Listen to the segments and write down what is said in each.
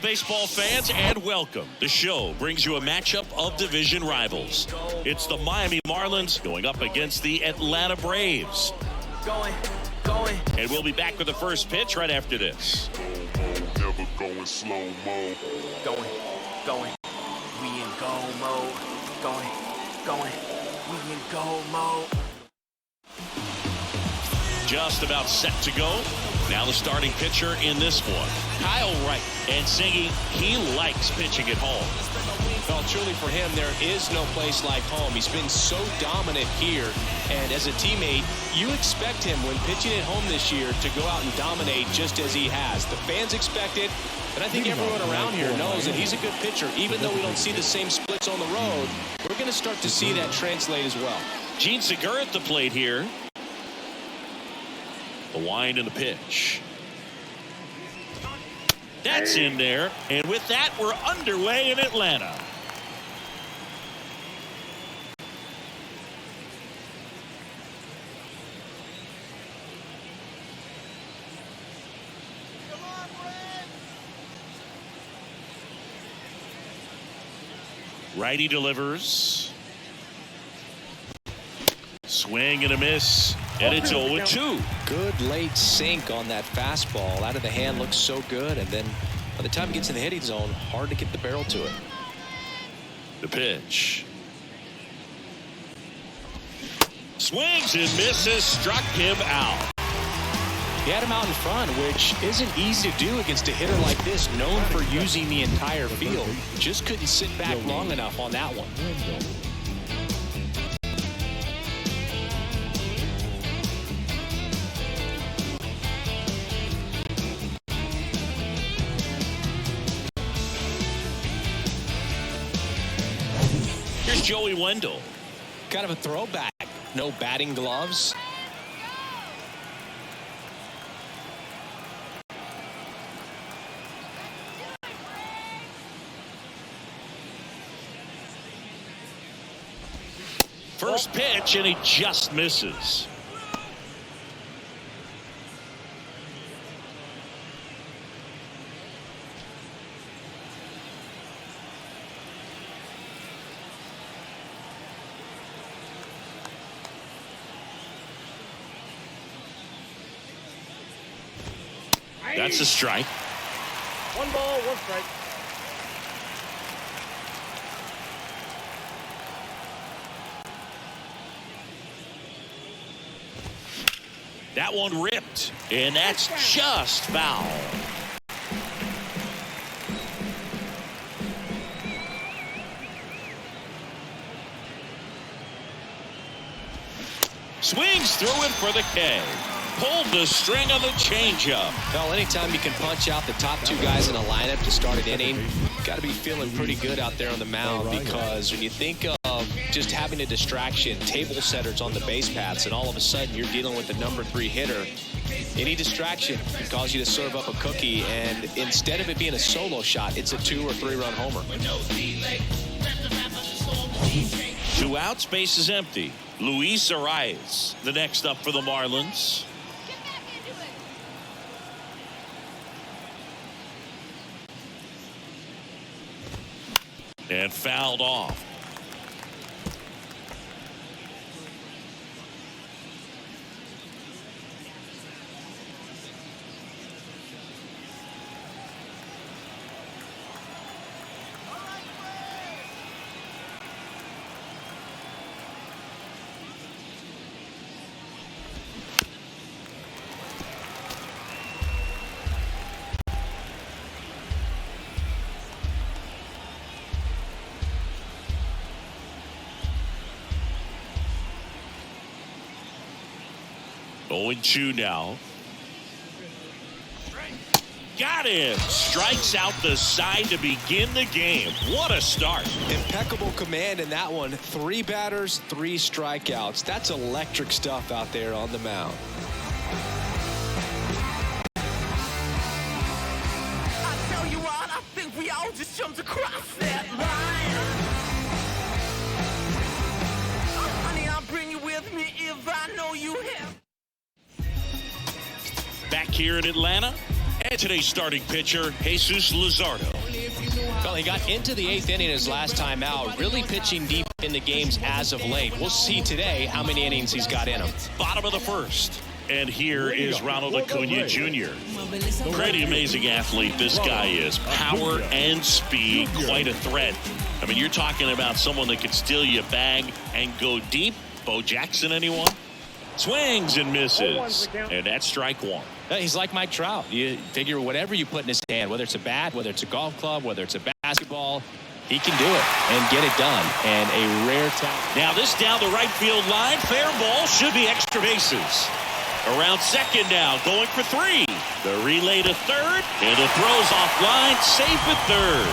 baseball fans, and welcome. The show brings you a matchup of division rivals. It's the Miami Marlins going up against the Atlanta Braves. And we'll be back with the first pitch right after this. Never going slow-mo. Going. We in go mode. Going. We in go mode. Just about set to go. Now the starting pitcher in this one, Kyle Wright. And Singy, he likes pitching at home. Well, truly for him, there is no place like home. He's been so dominant here. And as a teammate, you expect him when pitching at home this year to go out and dominate just as he has. The fans expect it. And I think everyone around here knows that he's a good pitcher. Even though we don't see the same splits on the road, we're going to start to see that translate as well. Gene Segura at the plate here. The wind and the pitch. That's in there. And with that, we're underway in Atlanta. Righty delivers. Swing and a miss. And it's 0-2. Good late sink on that fastball. Out of the hand, looks so good. And then by the time it gets in the hitting zone, hard to get the barrel to it. The pitch. Swings and misses. Struck him out. He had him out in front, which isn't easy to do against a hitter like this, known for using the entire field. Just couldn't sit back long enough on that one. Here's Joey Wendell. Kind of a throwback. No batting gloves. First pitch, and he just misses. That's a strike. 1 ball, 1 strike. That one ripped, and that's just foul. Swings through it for the K. Pulled the string on the changeup. Well, anytime you can punch out the top 2 guys in a lineup to start an inning, got to be feeling pretty good out there on the mound, because when you think of just having a distraction, table setters on the base paths, and all of a sudden you're dealing with the number 3 hitter, any distraction can cause you to serve up a cookie, and instead of it being a solo shot, it's a 2 or 3 run homer. 2 outs, base is empty. Luis Arias, the next up for the Marlins. And fouled off. Oh, 0-2 now. Got him. Strikes out the side to begin the game. What a start. Impeccable command in that one. 3 batters, 3 strikeouts. That's electric stuff out there on the mound. I tell you what, I think we all just jumped across that line. Oh, honey, I'll bring you with me if I know you have. Back here in Atlanta, And today's starting pitcher, Jesus Luzardo. Well, he got into the 8th inning his last time out, really pitching deep in the games as of late. We'll see today how many innings he's got in him. Bottom of the first. And here is Ronald Acuna Jr. Pretty amazing athlete this guy is. Power and speed, quite a threat. I mean, you're talking about someone that could steal you a bag and go deep. Bo Jackson, anyone? Swings and misses. And that's strike one. He's like Mike Trout. You figure whatever you put in his hand, whether it's a bat, whether it's a golf club, whether it's a basketball, he can do it and get it done. And a rare talent. Now this down the right field line. Fair ball. Should be extra bases. Around second now, going for 3. The relay to third, and the throw's offline, safe at third.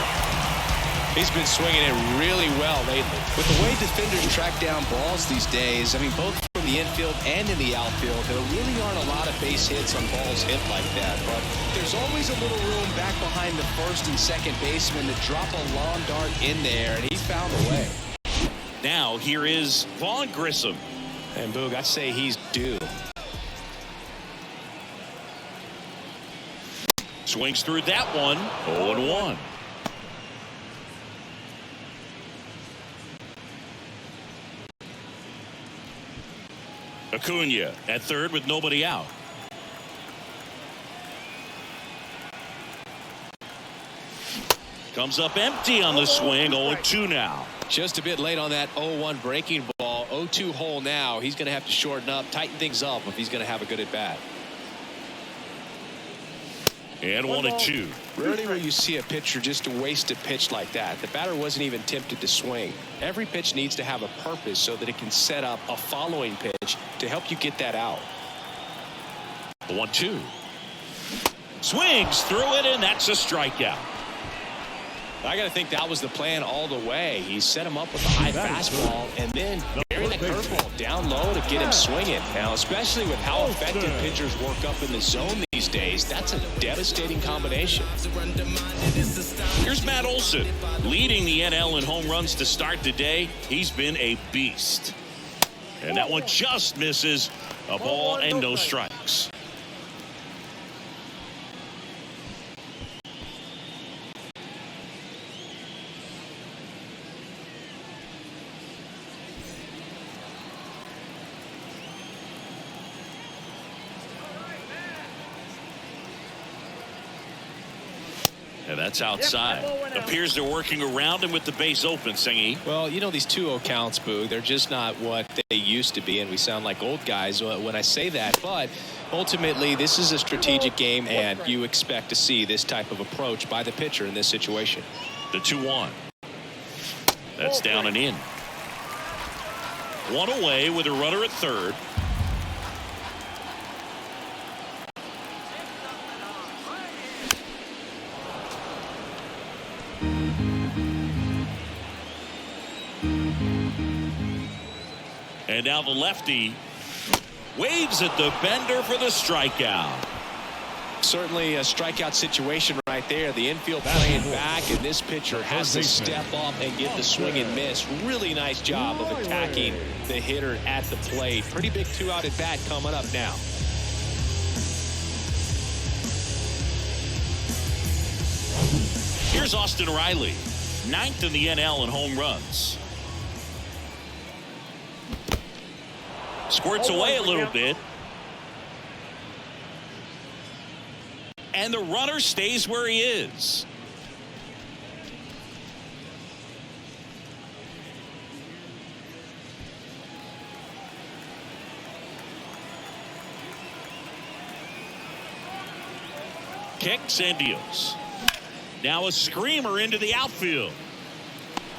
He's been swinging it really well lately. With the way defenders track down balls these days, I mean, both from the infield and in the outfield, there really aren't a lot of base hits on balls hit like that. But there's always a little room back behind the first and second baseman to drop a long dart in there, and he's found a way. Now here is Vaughn Grissom. And Boog, I'd say he's due. Swings through that one. 0-1. Acuna at third with nobody out. Comes up empty on the swing. 0-2 now. Just a bit late on that 0-1 breaking ball. 0-2 hole now. He's going to have to shorten up, tighten things up if he's going to have a good at bat. And 1-2. Rarely will you see a pitcher just waste a pitch like that. The batter wasn't even tempted to swing. Every pitch needs to have a purpose so that it can set up a following pitch to help you get that out. 1-2. Swings through it, and that's a strikeout. I got to think that was the plan all the way. He set him up with a high fastball and then buried the curveball down low to get him swinging. Now, especially with how effective pitchers work up in the zone these days, that's a devastating combination. Here's Matt Olson, leading the NL in home runs to start the day. He's been a beast. And that one just misses. A ball and no strikes. And that's outside. Appears they're working around him with the base open, Singy. Well, you know, these 2-0 counts, Boog, they're just not what they used to be, and we sound like old guys when I say that. But ultimately, this is a strategic game, and you expect to see this type of approach by the pitcher in this situation. The 2-1. That's down and in. One away with a runner at third. And now the lefty waves at the bender for the strikeout. Certainly a strikeout situation right there. The infield playing back, and this pitcher has to step up and get the swing and miss. Really nice job of attacking the hitter at the plate. Pretty big 2-out at bat coming up now. Here's Austin Riley, 9th in the NL in home runs. Squirts away a little bit. And the runner stays where he is. Kicks and deals. Now a screamer into the outfield.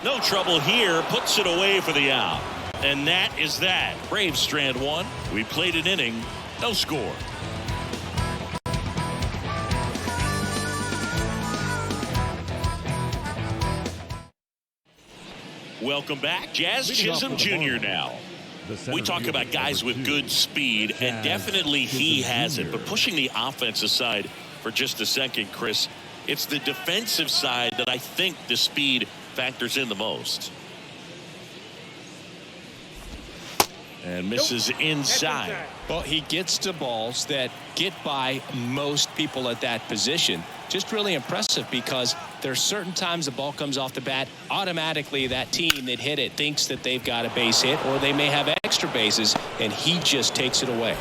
No trouble here. Puts it away for the out. And that is that. Braves strand one. We played an inning. No score. Welcome back. Jazz Chisholm Jr. now. We talk about guys with good speed, and definitely he has it. But pushing the offense aside for just a second, Chris, it's the defensive side that I think the speed factors in the most. And misses inside. Well, he gets to balls that get by most people at that position. Just really impressive because there's certain times the ball comes off the bat, automatically that team that hit it thinks that they've got a base hit or they may have extra bases, and he just takes it away.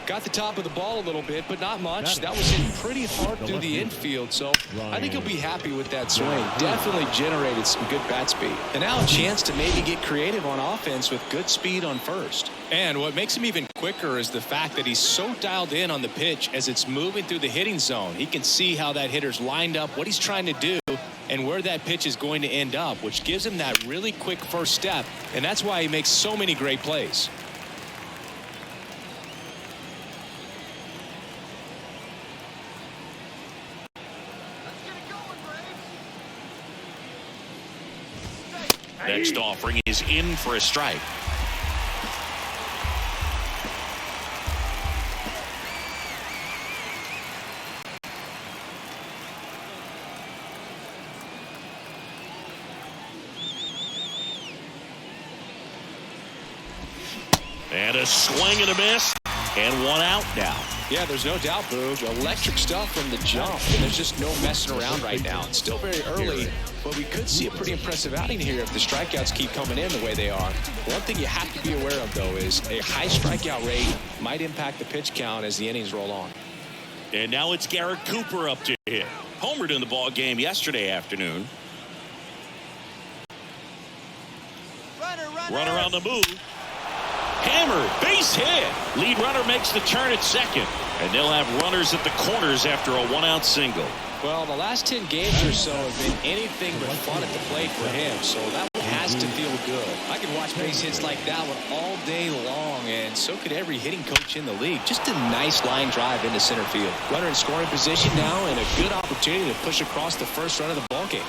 Got the top of the ball a little bit, but not much. That was hit pretty hard through the infield, so I think he'll be happy with that swing. Definitely generated some good bat speed. And now a chance to maybe get creative on offense with good speed on first. And what makes him even quicker is the fact that he's so dialed in on the pitch as it's moving through the hitting zone. He can see how that hitter's lined up, what he's trying to do, and where that pitch is going to end up, which gives him that really quick first step, and that's why he makes so many great plays. Next offering is in for a strike. And a swing and a miss. And one out now. Yeah, there's no doubt, Boog. Electric stuff from the jump. And there's just no messing around right now. It's still very early, but we could see a pretty impressive outing here if the strikeouts keep coming in the way they are. One thing you have to be aware of, though, is a high strikeout rate might impact the pitch count as the innings roll on. And now it's Garrett Cooper up to hit. Homered in the ball game yesterday afternoon. Runner on the move. Hammered, base hit. Lead runner makes the turn at second. And they'll have runners at the corners after a one-out single. Well, the last 10 games or so have been anything but fun at the plate for him, so that one has to feel good. I could watch base hits like that one all day long, and so could every hitting coach in the league. Just a nice line drive into center field. Runner in scoring position now, and a good opportunity to push across the first run of the ballgame.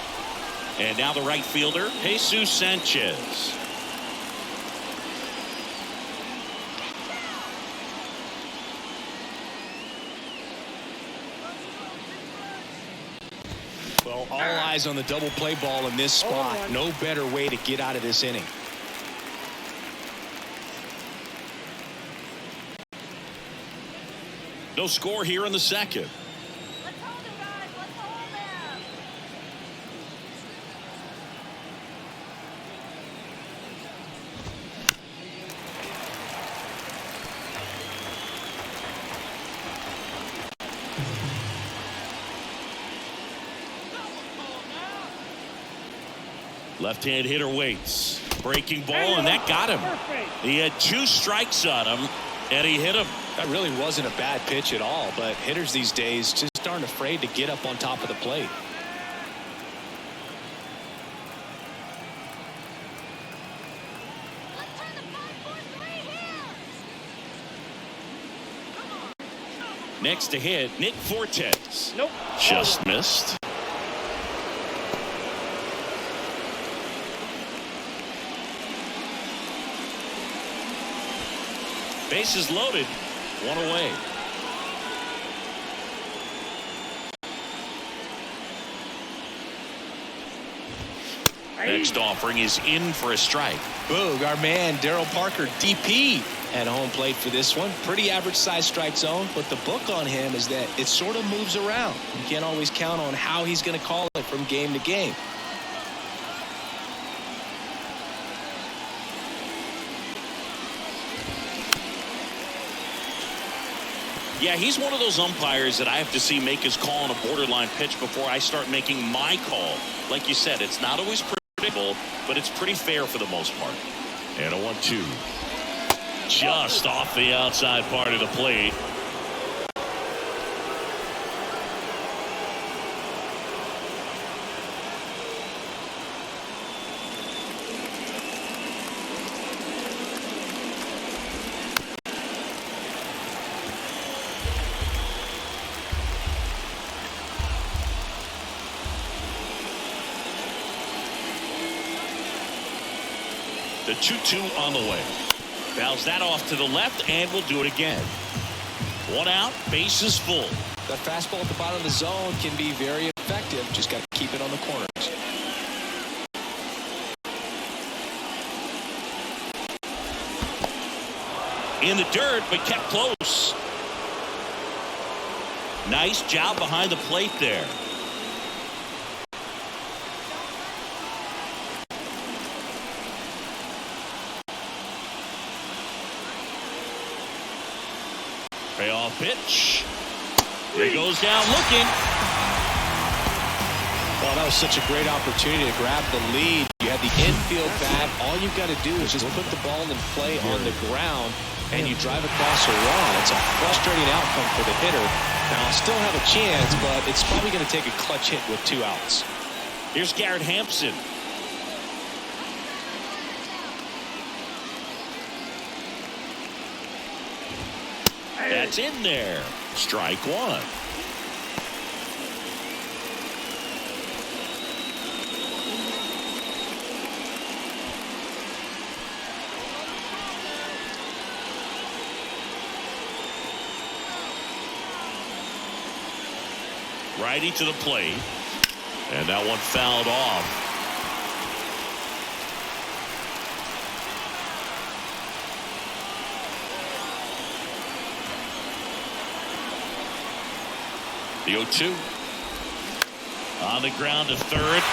And now the right fielder, Jesus Sanchez. Well, all eyes on the double play ball in this spot. No better way to get out of this inning. No score here in the second. Let's hold him, guys. Let's hold him. Left-hand hitter waits. Breaking ball, and that got him. He had 2 strikes on him, and he hit him. That really wasn't a bad pitch at all, but hitters these days just aren't afraid to get up on top of the plate. Let's turn the 5-4-3 here. Next to hit, Nick Fortes. Nope. Just missed. Bases loaded. One away. Next offering is in for a strike. Boog, our man Daryl Parker, DP, at home plate for this one. Pretty average size strike zone, but the book on him is that it sort of moves around. You can't always count on how he's going to call it from game to game. Yeah, he's one of those umpires that I have to see make his call on a borderline pitch before I start making my call. Like you said, it's not always predictable, but it's pretty fair for the most part. And a 1-2. Just off the outside part of the plate. The 2-2 on the way. Fouls that off to the left, and we'll do it again. One out, bases full. That fastball at the bottom of the zone can be very effective. Just got to keep it on the corners. In the dirt, but kept close. Nice job behind the plate there. Payoff pitch. He goes down looking. Well, that was such a great opportunity to grab the lead. You had the infield bat. All you've got to do is just put the ball in play on the ground, and you drive across a run. It's a frustrating outcome for the hitter. Now, I'll still have a chance, but it's probably going to take a clutch hit with 2 outs. Here's Garrett Hampson. That's in there. Strike 1. Righty to the plate. And that one fouled off. The 0-2. On the ground to third.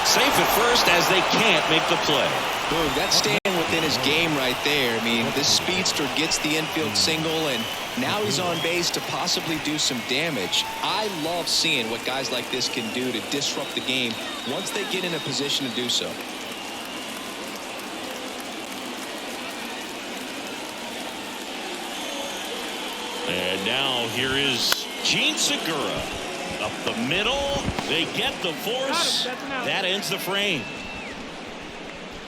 Safe at first as they can't make the play. Boom, that's staying within his game right there. I mean, this speedster gets the infield single, and now he's on base to possibly do some damage. I love seeing what guys like this can do to disrupt the game once they get in a position to do so. And now here is Gene Segura. Up the middle. They get the force. That ends the frame.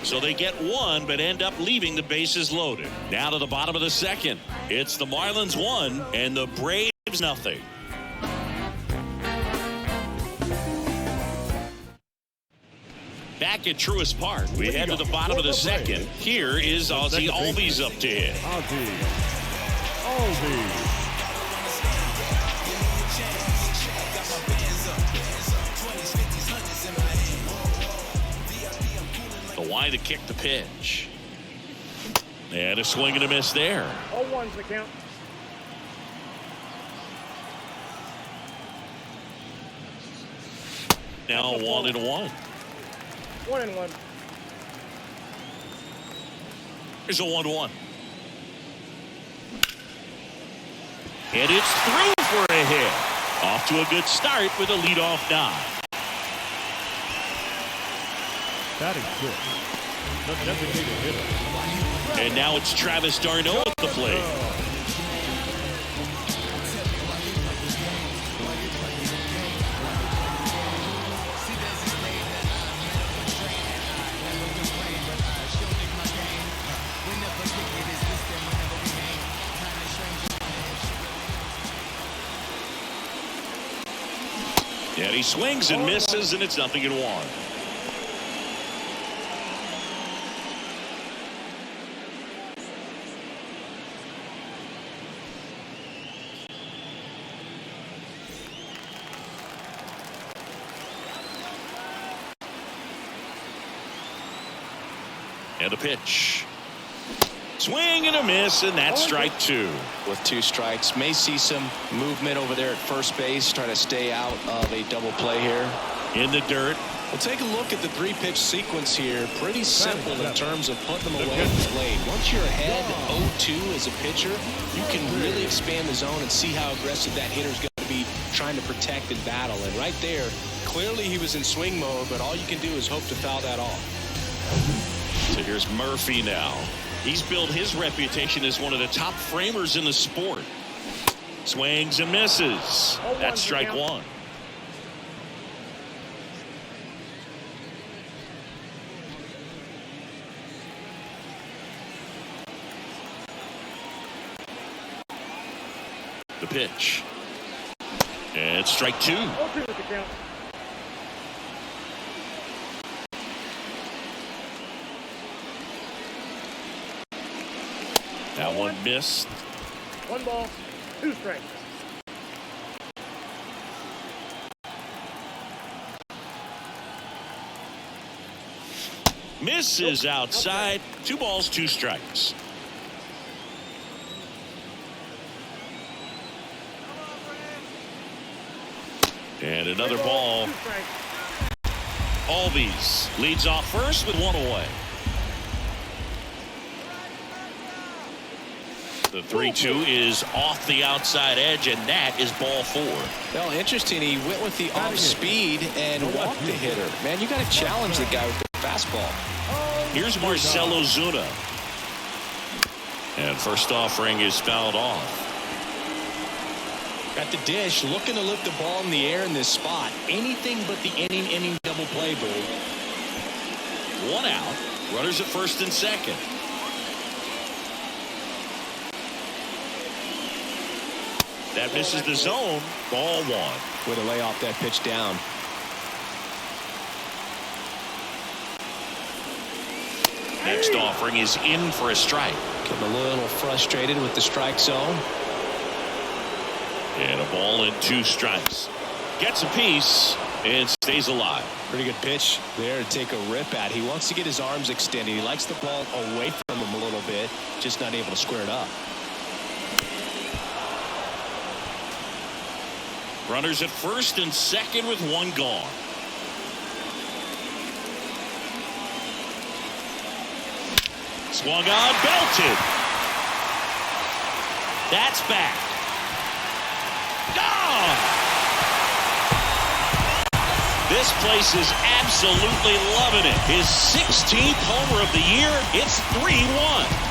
So they get 1, but end up leaving the bases loaded. Now to the bottom of the second. It's the Marlins 1 and the Braves nothing. Back at Truist Park, we head to the bottom of the second. Here is Ozzie Albies up to hit. The wide to kick the pitch. And a swing and a miss there. 0-1's the count. Now 1-1. 1-1. Here's a 1-1. And it's through for a hit. Off to a good start with a leadoff dive. Batting good. And now it's Travis d'Arnaud at the plate. And he swings and misses, and it's 0-1. And a pitch. Swing and a miss, and that's strike 2. With 2 strikes, may see some movement over there at first base, try to stay out of a double play here. In the dirt. Well, take a look at the 3-pitch sequence here. Pretty simple in terms of putting them away from the plate. Once you're ahead 0-2 as a pitcher, you can really expand the zone and see how aggressive that hitter's going to be trying to protect and battle. And right there, clearly he was in swing mode, but all you can do is hope to foul that off. So here's Murphy now. He's built his reputation as one of the top framers in the sport. Swings and misses. That's strike 1. The pitch. And it's strike 2. 0-2 with the count. That one missed. 1 ball, 2 strikes. Misses outside. 2 balls, 2 strikes. And another ball. Albies leads off first with 1 away. The 3-2 is off the outside edge, and that is ball 4. Well, interesting. He went with the off speed and walked the hitter. Man, you got to challenge the guy with the fastball. Here's Marcell Ozuna. And first offering is fouled off. Got the dish, looking to lift the ball in the air in this spot. Anything but the inning double play, Boo. 1 out. Runners at first and second. That misses the zone. Ball 1. Way to lay off that pitch down. Next offering is in for a strike. Getting a little frustrated with the strike zone. And a ball and 2 strikes. Gets a piece and stays alive. Pretty good pitch there to take a rip at. He wants to get his arms extended. He likes the ball away from him a little bit. Just not able to square it up. Runners at first and second with 1 gone. Swung on, belted. That's back. Gone. This place is absolutely loving it. His 16th homer of the year. It's 3-1.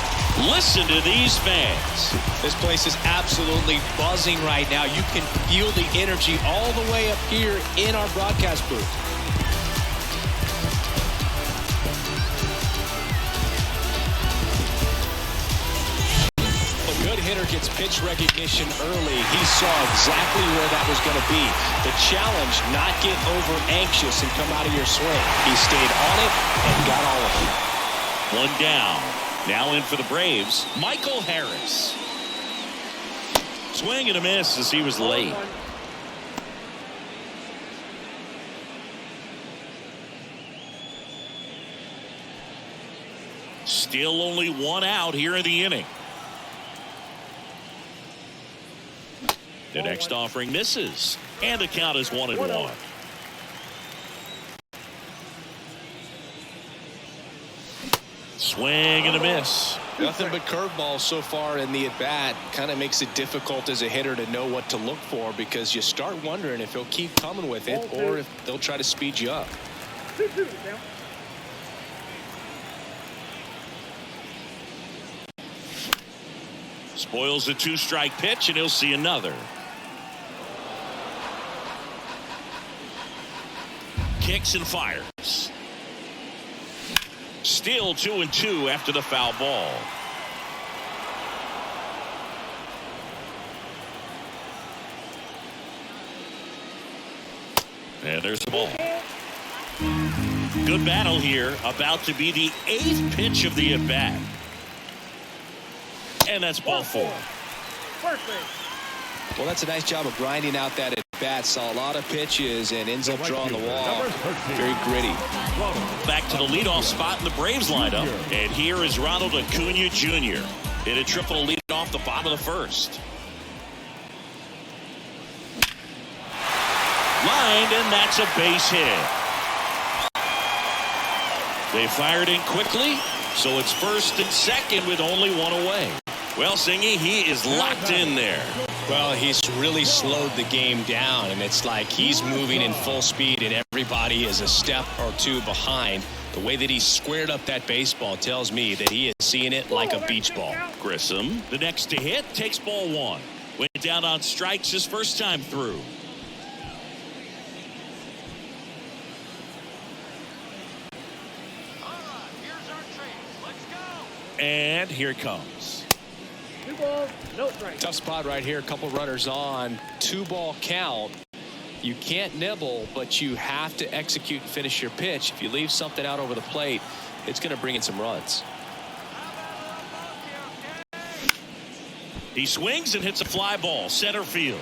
Listen to these fans. This place is absolutely buzzing right now. You can feel the energy all the way up here in our broadcast booth. A good hitter gets pitch recognition early. He saw exactly where that was going to be. The challenge, not get over anxious and come out of your swing. He stayed on it and got all of it. 1 down. Now in for the Braves, Michael Harris. Swing and a miss as he was late. Still only 1 out here in the inning. The next offering misses, and the count is 1-1. Swing and a miss. Nothing but curveballs so far in the at-bat. Kind of makes it difficult as a hitter to know what to look for because you start wondering if he'll keep coming with it or if they'll try to speed you up. 2-2 now. Spoils the 2-strike pitch, and he'll see another. Kicks and fires. Still 2-2 after the foul ball. And there's the ball. Good battle here. About to be the 8th pitch of the at-bat. And that's ball 4. First base. Well, that's a nice job of grinding out that at-bat. Saw a lot of pitches and ends up drawing the wall. Very gritty. Back to the leadoff spot in the Braves lineup. And here is Ronald Acuna Jr. Hit a triple lead off the bottom of the first. Lined, and that's a base hit. They fired in quickly, so it's first and second with only 1 away. Well, Singy, he is locked in there. Well, he's really slowed the game down, and it's like he's moving in full speed, and everybody is a step or 2 behind. The way that he squared up that baseball tells me that he is seeing it like a beach ball. Grissom, the next to hit, takes ball 1. Went down on strikes his first time through. And here it comes. 2 balls, no strike. Tough spot right here. A couple runners on. 2-ball count. You can't nibble, but you have to execute and finish your pitch. If you leave something out over the plate, it's going to bring in some runs. He swings and hits a fly ball, center field.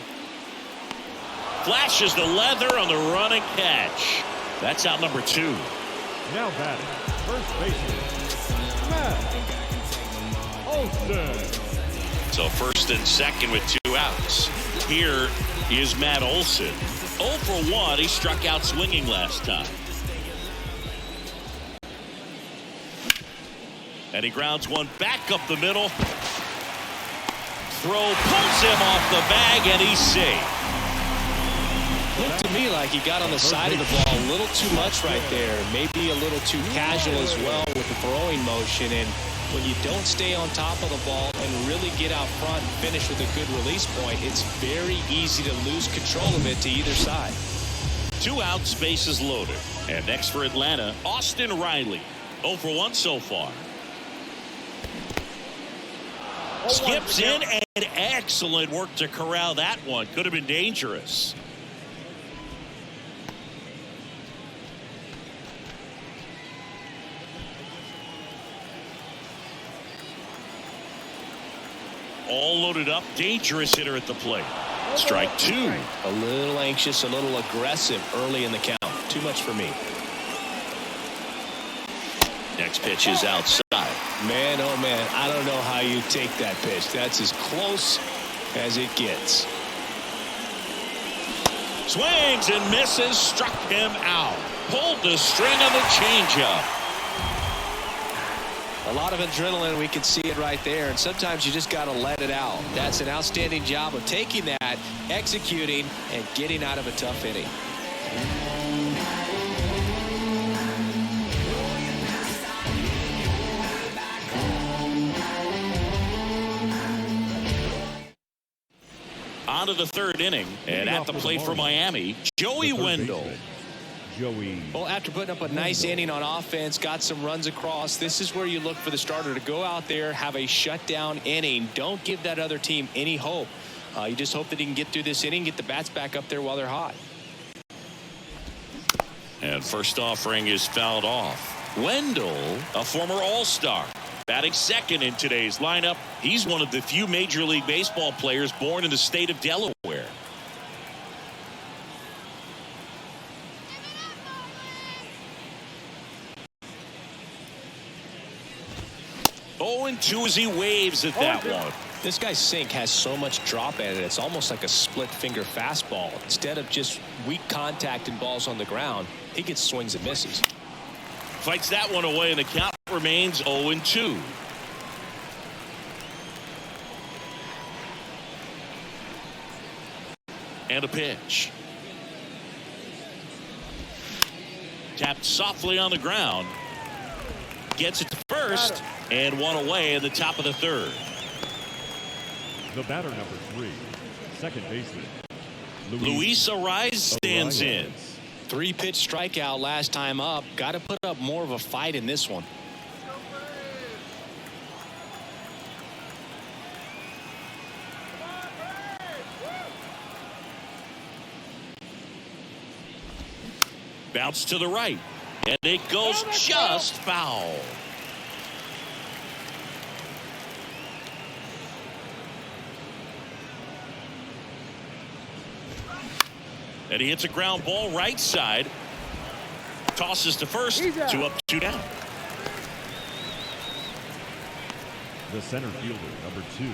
Flashes the leather on the running catch. That's out number 2. Now batting, first baseman, Matt Olson. So first and second with 2 outs. Here is Matt Olson. 0 for 1. He struck out swinging last time. And he grounds one back up the middle. Throw pulls him off the bag, and he's safe. Looked to me like he got on the side of the ball a little too much right there. Maybe a little too casual as well with the throwing motion. And when you don't stay on top of the ball and really get out front and finish with a good release point, it's very easy to lose control of it to either side. 2 outs, bases loaded. And next for Atlanta, Austin Riley. 0 for 1 so far. Skips in, and excellent work to corral that one. Could have been dangerous. All loaded up. Dangerous hitter at the plate. Strike 2. A little anxious, a little aggressive early in the count. Too much for me. Next pitch is outside. Man, oh man, I don't know how you take that pitch. That's as close as it gets. Swings and misses. Struck him out. Pulled the string on the changeup. A lot of adrenaline, we can see it right there, and sometimes you just got to let it out. That's an outstanding job of taking that, executing, and getting out of a tough inning. On to the 3rd inning, and at the plate for Miami, Joey Wendell. Well, after putting up a nice inning on offense, got some runs across, this is where you look for the starter to go out there, have a shutdown inning. Don't give that other team any hope. You just hope that he can get through this inning, get the bats back up there while they're hot. And first offering is fouled off. Wendell, a former All-Star, batting second in today's lineup. He's one of the few Major League Baseball players born in the state of Delaware. And 2 as he waves at that one. This guy's sink has so much drop at it. It's almost like a split finger fastball. Instead of just weak contact and balls on the ground, he gets swings and misses. Fights that one away, and the count remains 0-2. And a pitch. Tapped softly on the ground. Gets it to first, and one away in the top of the 3rd. The batter, number 3, second baseman, Luis Arraez stands in. 3-pitch strikeout last time up. Got to put up more of a fight in this one. Bounce to the right, and it goes just foul. And he hits a ground ball right side. Tosses to first. 2 up, 2 down. The center fielder, number 2,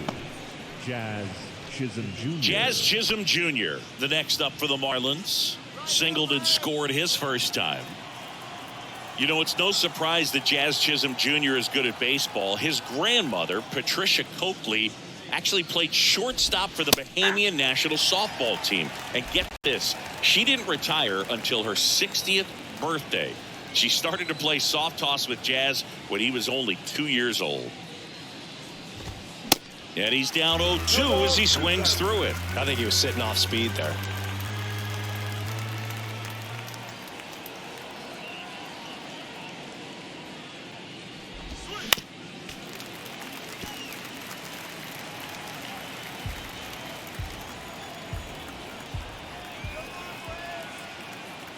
Jazz Chisholm Jr. Jazz Chisholm Jr., the next up for the Marlins. Singled and scored his first time. You know, it's no surprise that Jazz Chisholm Jr. is good at baseball. His grandmother, Patricia Coakley, actually played shortstop for the Bahamian national softball team. And get this, she didn't retire until her 60th birthday. She started to play soft toss with Jazz when he was only 2 years old. And he's down 0-2 as he swings through it. I think he was sitting off speed there.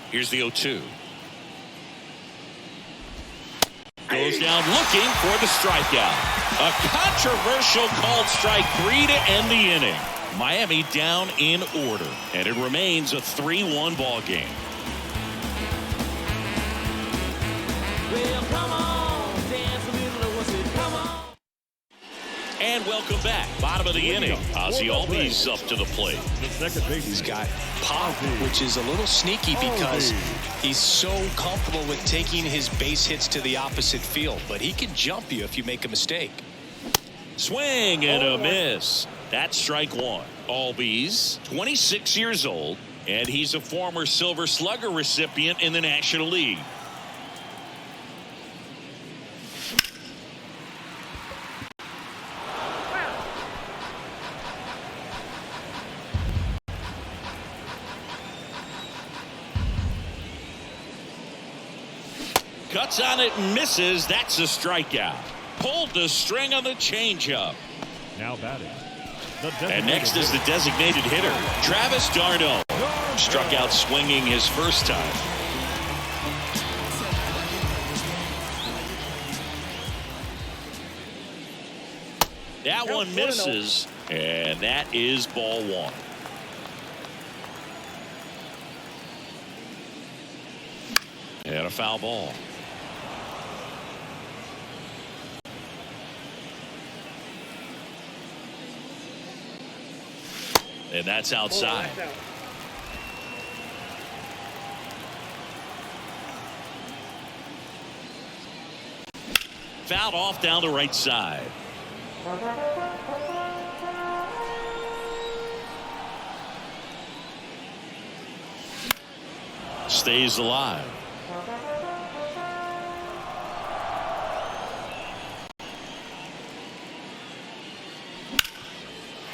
Here's the 0-2. Goes down looking for the strikeout. A controversial called strike 3 to end the inning. Miami down in order, and it remains a 3-1 ball game. And welcome back. Bottom of the inning. Ozzy Albies up to the plate. The second base. He's got pop, which is a little sneaky because he's so comfortable with taking his base hits to the opposite field. But he can jump you if you make a mistake. Swing and a miss. That's strike one. Albies, 26 years old, and he's a former Silver Slugger recipient in the National League. Cuts on it and misses. That's a strikeout. Pulled the string on the changeup. Now batting. And next is the designated hitter, Travis d'Arnaud. Struck out swinging his first time. That one misses, and that is ball one. And a foul ball. And that's outside. Fouled off down the right side. Stays alive.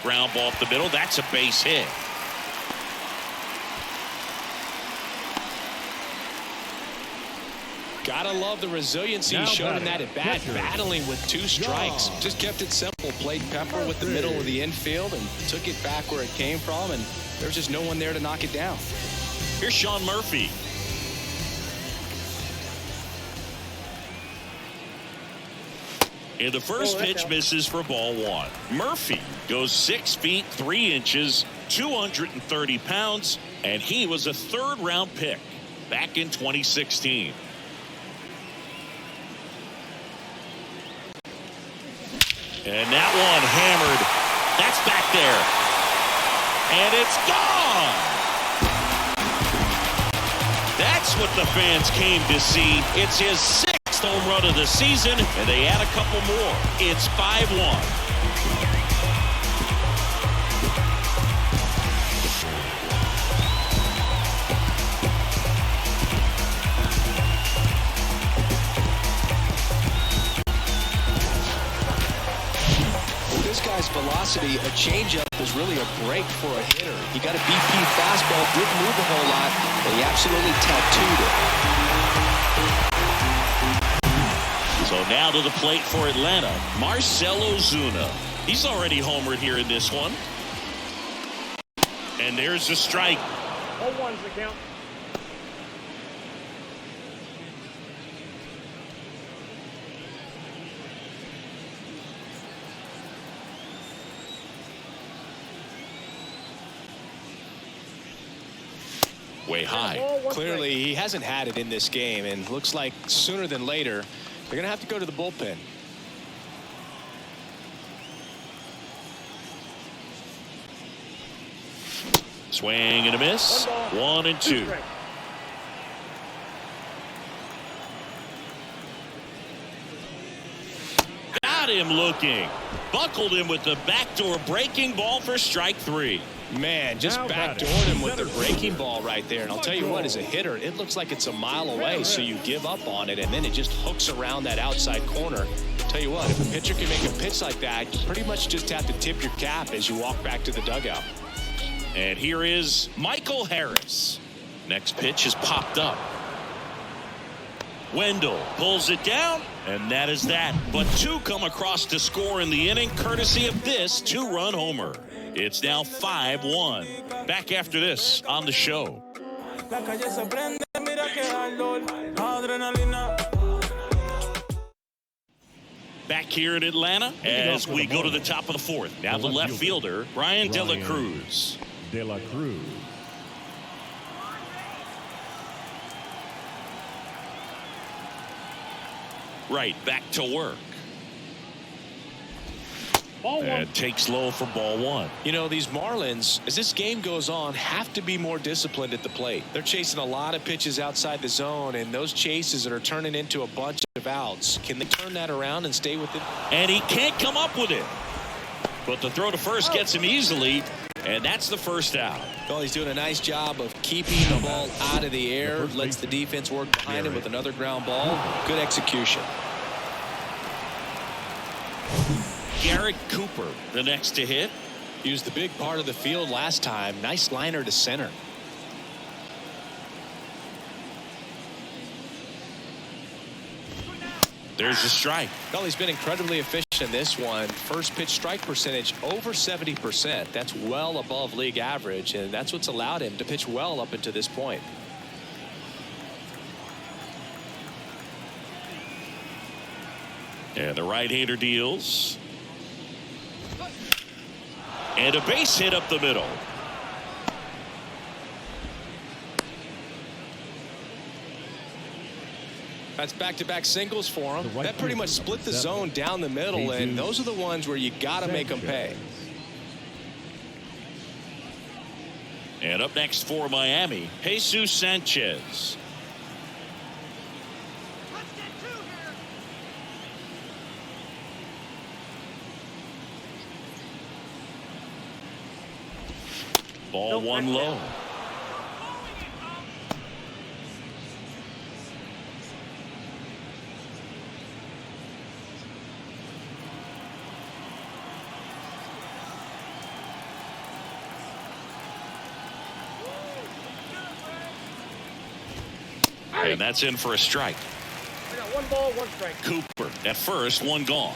Ground ball up the middle. That's a base hit. Gotta love the resiliency he showed in that at bat, battling with two strikes. Just kept it simple, played pepper with the middle of the infield and took it back where it came from, and there's just no one there to knock it down. Here's Sean Murphy. And the first pitch misses for ball one. Murphy goes 6 feet 3 inches, 230 pounds, and he was a third-round pick back in 2016. And that one hammered. That's back there. And it's gone. That's what the fans came to see. It's his 6th home run of the season, and they add a couple more. It's 5-1. This guy's velocity, a changeup is really a break for a hitter. He got a BP fastball, didn't move a whole lot, but he absolutely tattooed it. So now to the plate for Atlanta, Marcell Ozuna. He's already homered here in this one. And there's a strike. 0-1's the count. Way high. Clearly, he hasn't had it in this game, and looks like sooner than later, they're going to have to go to the bullpen. Swing and a miss. 1-2. Got him looking. Buckled him with the backdoor breaking ball for strike 3. Man, just backdoored him with the breaking ball right there. And I'll tell you what, as a hitter, it looks like it's a mile away, so you give up on it, and then it just hooks around that outside corner. Tell you what, if a pitcher can make a pitch like that, you pretty much just have to tip your cap as you walk back to the dugout. And here is Michael Harris. Next pitch is popped up. Wendell pulls it down, and that is that. But 2 come across to score in the inning, courtesy of this 2-run homer. It's now 5-1. Back after this on the show. Back here in Atlanta as we go to the top of the 4th. Now the left fielder, Brian De La Cruz. De La Cruz. right back to work. Ball one. And takes low for ball one. You know, these Marlins, as this game goes on, have to be more disciplined at the plate. They're chasing a lot of pitches outside the zone, and those chases that are turning into a bunch of outs, can they turn that around and stay with it? And he can't come up with it. But the throw to first gets him easily, and that's the first out. Well, he's doing a nice job of keeping the ball out of the air, lets the defense work behind him with another ground ball. Good execution. Garrett Cooper, the next to hit. He was the big part of the field last time. Nice liner to center. There's a strike. Well, he's been incredibly efficient in this one. First pitch strike percentage over 70%. That's well above league average, and that's what's allowed him to pitch well up until this point. And the right-hander deals. And a base hit up the middle. That's back-to-back singles for him. That pretty much split the zone down the middle, and those are the ones where you got to make them pay. And up next for Miami, Jesus Sanchez. Ball one low. And that's in for a strike. I got 1 ball, 1 strike. Cooper at first, one gone.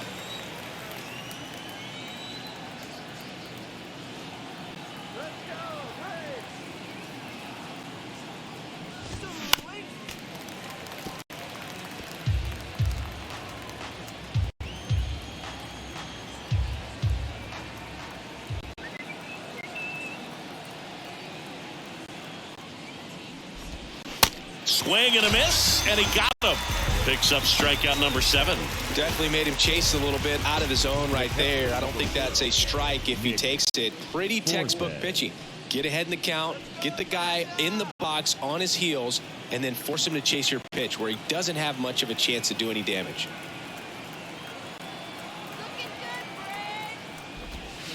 Swing and a miss, and he got him. Picks up strikeout number 7. Definitely made him chase a little bit out of the zone right there. I don't think that's a strike if he takes it. Pretty textbook pitching. Get ahead in the count, get the guy in the box on his heels, and then force him to chase your pitch where he doesn't have much of a chance to do any damage.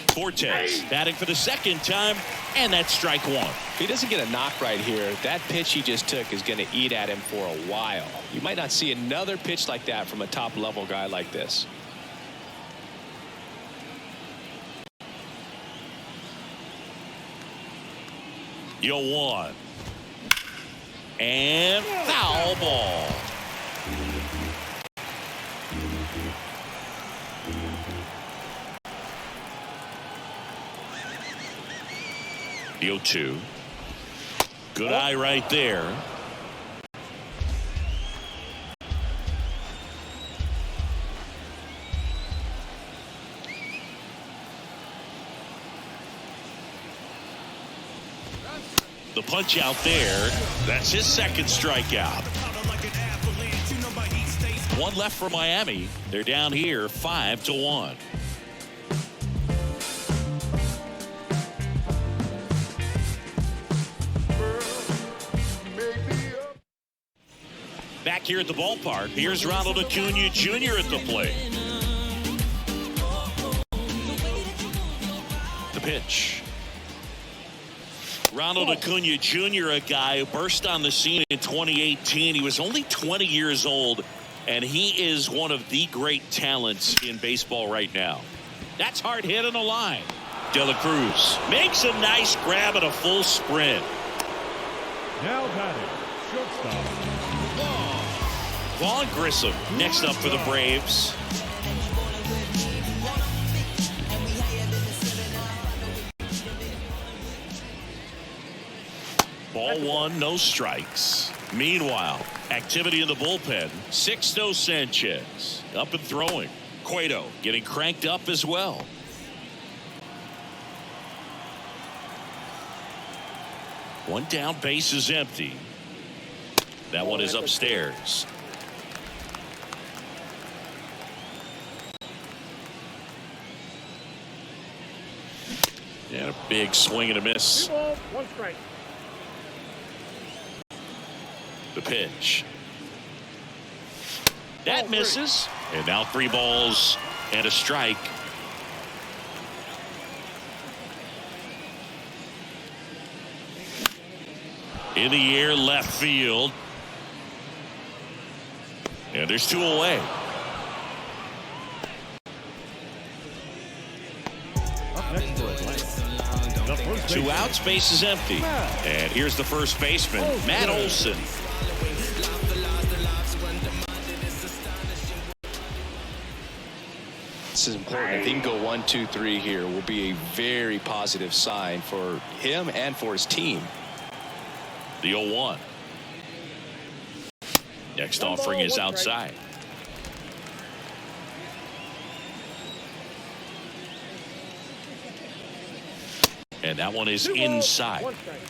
Fortes batting for the second time, and that's strike 1. If he doesn't get a knock right here, that pitch he just took is going to eat at him for a while. You might not see another pitch like that from a top-level guy like this. Yo, 1. And foul ball. The 0-2. Good eye right there. The punch out there. That's his second strikeout. 1 left for Miami. They're down here 5-1. Back here at the ballpark, here's Ronald Acuna Jr. at the plate. The pitch. Ronald Acuna Jr., a guy who burst on the scene in 2018. He was only 20 years old, and he is one of the great talents in baseball right now. That's hard hit on the line. De La Cruz makes a nice grab at a full sprint. Now batting, shortstop. Vaughn Grissom next up for the Braves. Ball 1, no strikes. Meanwhile, activity in the bullpen. 6-0 Sanchez. Up and throwing. Cueto getting cranked up as well. One down, base is empty. That one is upstairs. And a big swing and a miss. 2 balls, 1 strike. The pitch. That misses. And now 3 balls and a strike. In the air, left field. And there's 2 away. Up next for Atlanta, the first 2 baseman, outs, base is empty. And here's the first baseman, Matt Olson. This is important. If he can go 1, 2, 3 here, will be a very positive sign for him and for his team. The 0-1. Next offering is outside. And that one is inside. 1 strike.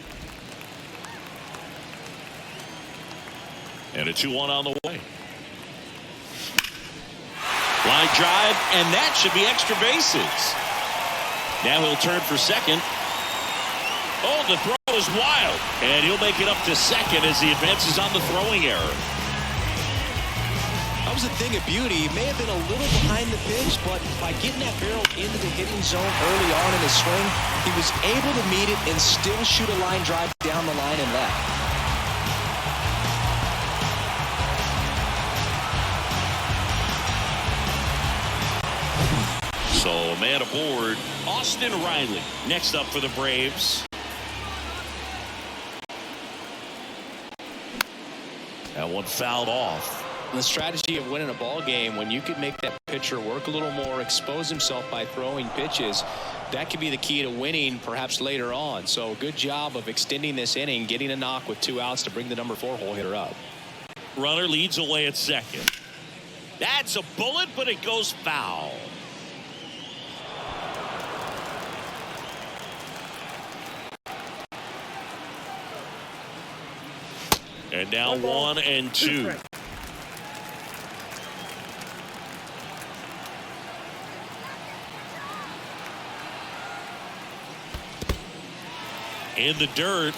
And a 2-1 on the way. Line drive, and that should be extra bases. Now he'll turn for second. Oh, the throw is wild. And he'll make it up to second as he advances on the throwing error. That was a thing of beauty. He may have been a little behind the pitch, but by getting that barrel into the hitting zone early on in his swing, he was able to meet it and still shoot a line drive down the line and left. So, man aboard, Austin Riley. Next up for the Braves. That one fouled off. The strategy of winning a ball game, when you could make that pitcher work a little more, expose himself by throwing pitches, that could be the key to winning perhaps later on. So good job of extending this inning, getting a knock with 2 outs to bring the number 4 hole hitter up. Runner leads away at second. That's a bullet, but it goes foul. And now 1 and 2. In the dirt.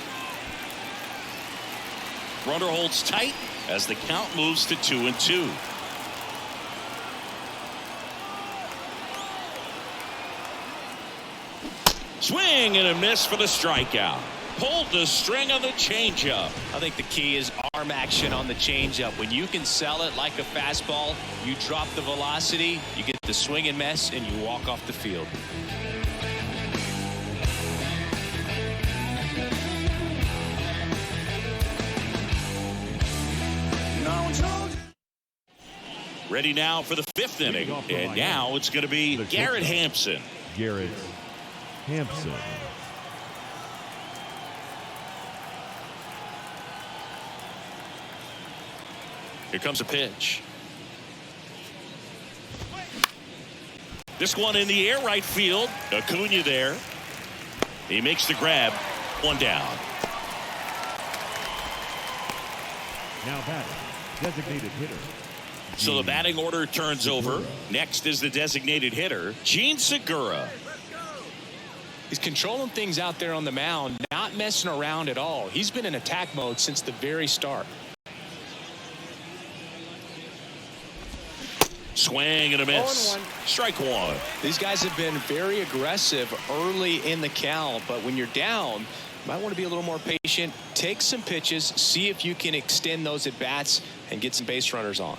Runner holds tight as the count moves to 2 and 2. Swing and a miss for the strikeout. Pulled the string on the changeup. I think the key is arm action on the changeup. When you can sell it like a fastball, you drop the velocity, you get the swing and miss, and you walk off the field. Ready now for the 5th inning. And now it's going to be Garrett Hampson. Garrett Hampson. Here comes a pitch. This one in the air, right field. Acuna there. He makes the grab. 1 down. Now batting, designated hitter. So the batting order turns over. Next is the designated hitter, Gene Segura. He's controlling things out there on the mound, not messing around at all. He's been in attack mode since the very start. Swing and a miss. Strike 1. These guys have been very aggressive early in the count, but when you're down, you might want to be a little more patient. Take some pitches, see if you can extend those at bats and get some base runners on.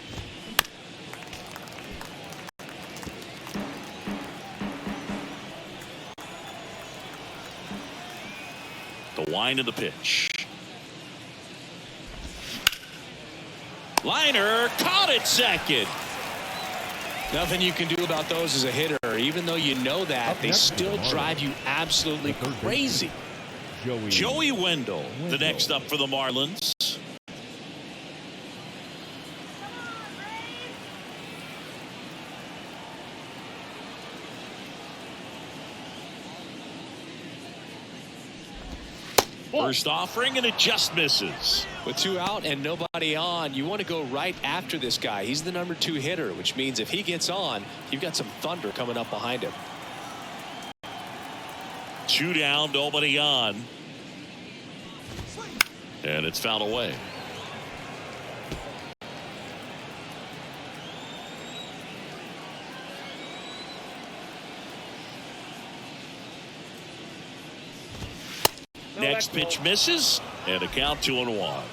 The wind of the pitch. Liner caught it second. Nothing you can do about those as a hitter. Even though you know that, they still drive you absolutely crazy. Joey Wendell, the next up for the Marlins. First offering, and it just misses. With 2 out and nobody on, you want to go right after this guy. He's the number 2 hitter, which means if he gets on, you've got some thunder coming up behind him. 2 down, nobody on. And it's fouled away. Next pitch misses, and a count 2-1.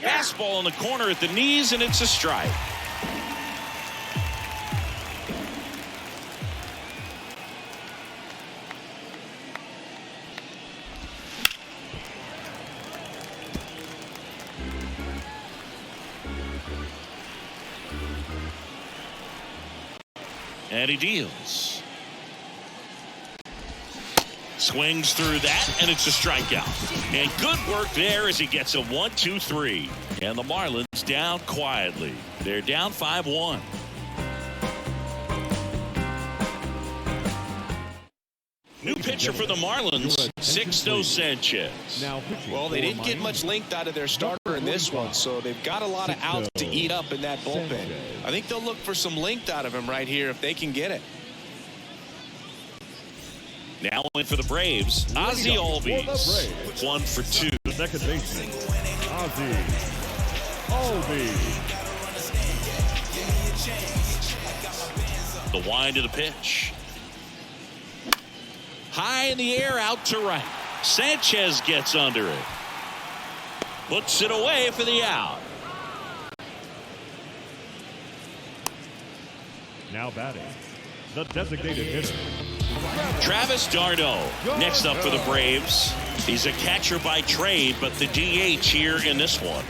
Fastball in the corner at the knees, and it's a strike. And he deals. Swings through that, and it's a strikeout. And good work there as he gets a 1-2-3. And the Marlins down quietly. They're down 5-1. New pitcher for the Marlins, Sixto Sanchez. Well, they didn't get much length out of their starter in this one, so they've got a lot of outs to eat up in that bullpen. I think they'll look for some length out of him right here if they can get it. Now in for the Braves, Ozzie Albies. 1 for 2. The second baseman, Ozzie Albies. The wind of the pitch. High in the air, out to right. Sanchez gets under it. Puts it away for the out. Now batting, the designated hitter, Travis d'Arnaud next up for the Braves. He's a catcher by trade, but the DH here in this one.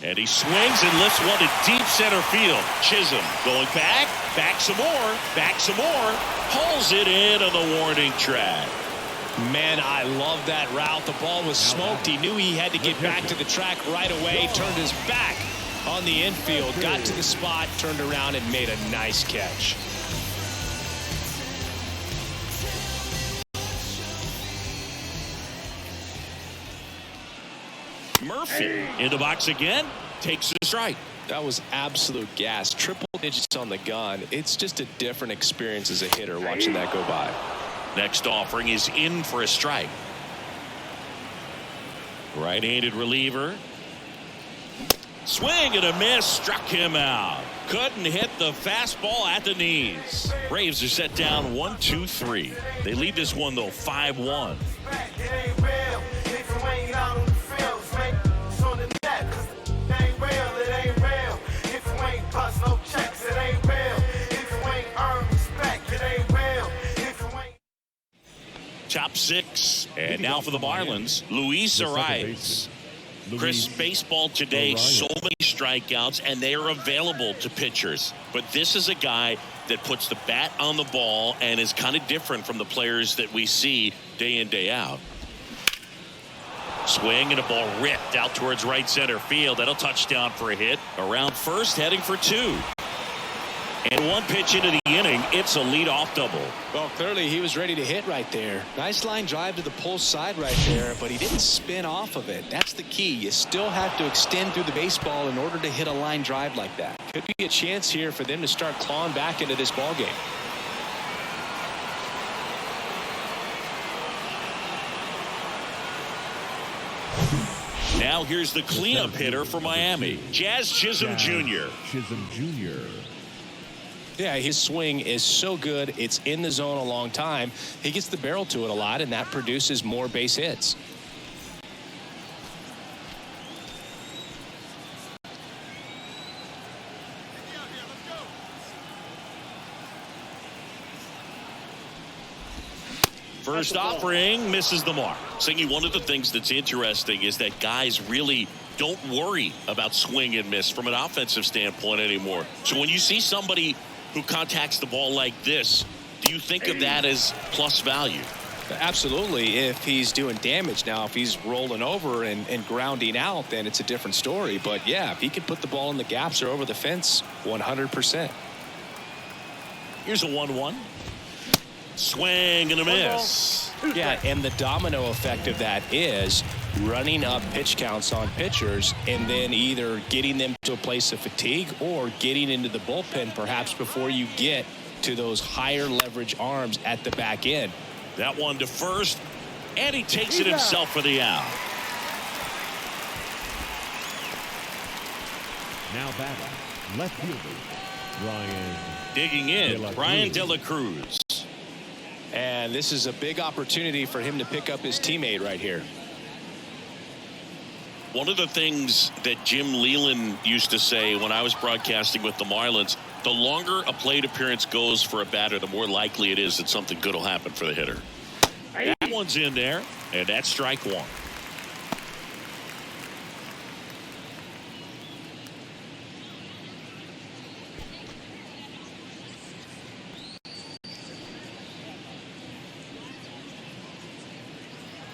And he swings and lifts one to deep center field. Chisholm going back some more, pulls it in on the warning track. Man, I love that route. The ball was smoked. He knew he had to get back to the track right away. Turned his back on the infield, got to the spot, turned around, and made a nice catch. Murphy in the box again, takes a strike. That was absolute gas. Triple digits on the gun. It's just a different experience as a hitter watching that go by. Next offering is in for a strike. Right-handed reliever. Swing and a miss, struck him out. Couldn't hit the fastball at the knees. Braves are set down 1-2-3. They lead this one though 5-1. Top 6. And now for the Marlins, Luis Arias. Chris, baseball today, so many strikeouts, and they are available to pitchers. But this is a guy that puts the bat on the ball and is kind of different from the players that we see day in, day out. Swing and a ball ripped out towards right center field. That'll touchdown for a hit. Around first, heading for 2. And one pitch into the inning, it's a leadoff double. Well, clearly he was ready to hit right there. Nice line drive to the pull side right there, but he didn't spin off of it. That's the key. You still have to extend through the baseball in order to hit a line drive like that. Could be a chance here for them to start clawing back into this ball game. Now here's the cleanup hitter for Miami, Jazz Chisholm Jr. Yeah, his swing is so good. It's in the zone a long time. He gets the barrel to it a lot, and that produces more base hits. First offering misses the mark. Singy, one of the things that's interesting is that guys really don't worry about swing and miss from an offensive standpoint anymore. So when you see somebody who contacts the ball like this, do you think of that as plus value? Absolutely, if he's doing damage. Now, if he's rolling over and grounding out, then it's a different story. But, yeah, if he can put the ball in the gaps or over the fence, 100%. Here's a 1-1. Swing and a miss. Yeah, and the domino effect of that is running up pitch counts on pitchers and then either getting them to a place of fatigue or getting into the bullpen perhaps before you get to those higher leverage arms at the back end. That one to first, and he takes it himself for the out. Now batting, left fielder, Ryan. Digging in, De La Brian Cruz. De La Cruz. And this is a big opportunity for him to pick up his teammate right here. One of the things that Jim Leland used to say when I was broadcasting with the Marlins, the longer a plate appearance goes for a batter, the more likely it is that something good will happen for the hitter. That one's in there, and that's strike one.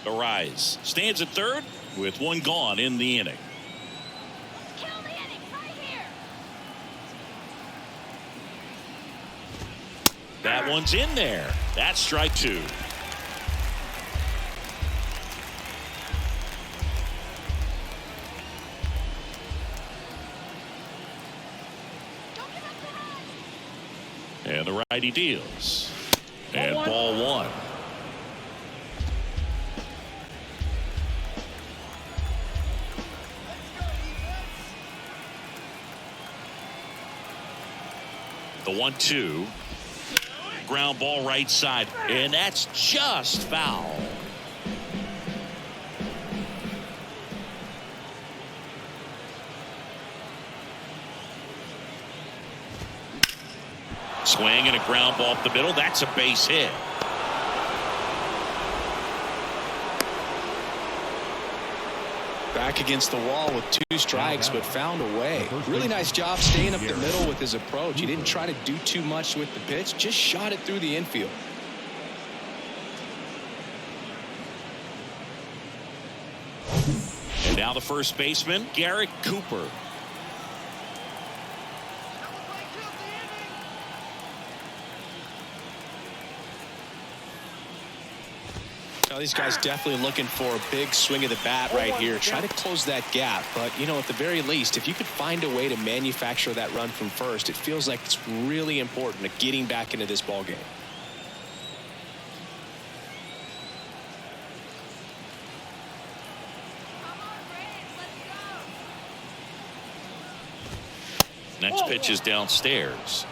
Arise stands at third with one gone in the inning. Kill the inning right here. That one's in there. That's strike two. Don't give up the run. And the righty deals. And ball one. The 1-2. Ground ball right side. And that's just foul. Swing and a ground ball up the middle. That's a base hit. Back against the wall with two strikes, but found a way. Really nice job staying up the middle with his approach. He didn't try to do too much with the pitch, just shot it through the infield. And now the first baseman, Garrett Cooper. Now these guys definitely looking for a big swing of the bat right here. Try to close that gap. But, you know, at the very least, if you could find a way to manufacture that run from first, it feels like it's really important to getting back into this ball game. Come on, Braves, let's go. Next pitch is downstairs.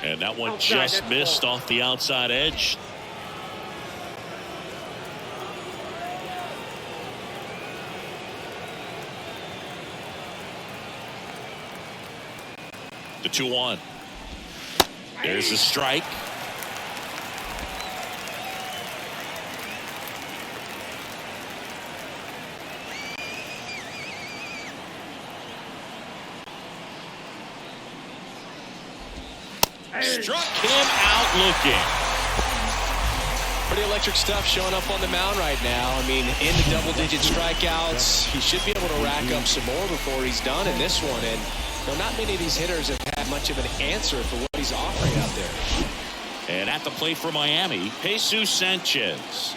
And that one just missed off the outside edge. The 2-1. There's the strike. Struck him out looking. Pretty electric stuff showing up on the mound right now. I mean, into double-digit strikeouts. He should be able to rack up some more before he's done in this one. And you know, not many of these hitters have had much of an answer for what he's offering out there. And at the plate for Miami, Jesus Sanchez.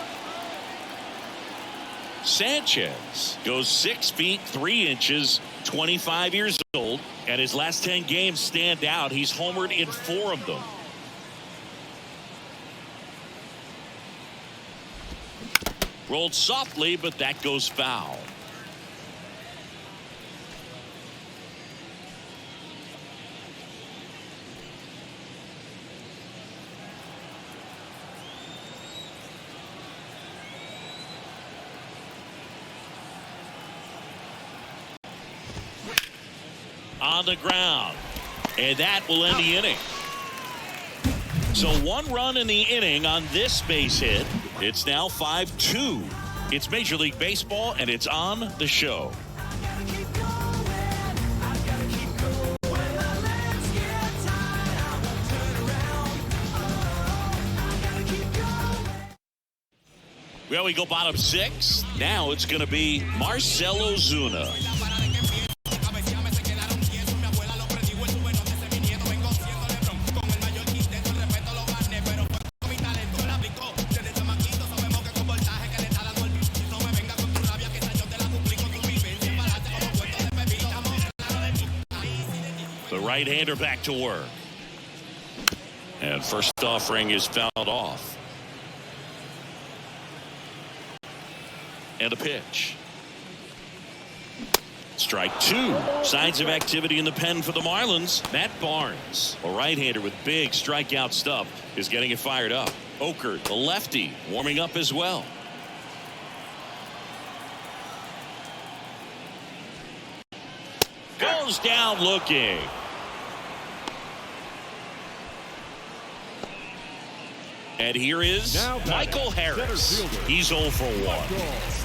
Sanchez goes 6 feet 3 inches, 25 years old, and his last 10 games stand out. He's homered in 4 of them. Rolled softly, but that goes foul. On the ground, and that will end the inning. So 1 run in the inning on this base hit. It's now 5-2. It's Major League Baseball, and it's on the show. Well, we go bottom 6. Now it's going to be Marcell Ozuna. The right-hander back to work. And first offering is fouled off. And a pitch. Strike 2. Signs of activity in the pen for the Marlins. Matt Barnes, a right-hander with big strikeout stuff, is getting it fired up. Okert, the lefty, warming up as well. Goes down looking. And here is Michael Harris. He's 0 for 1.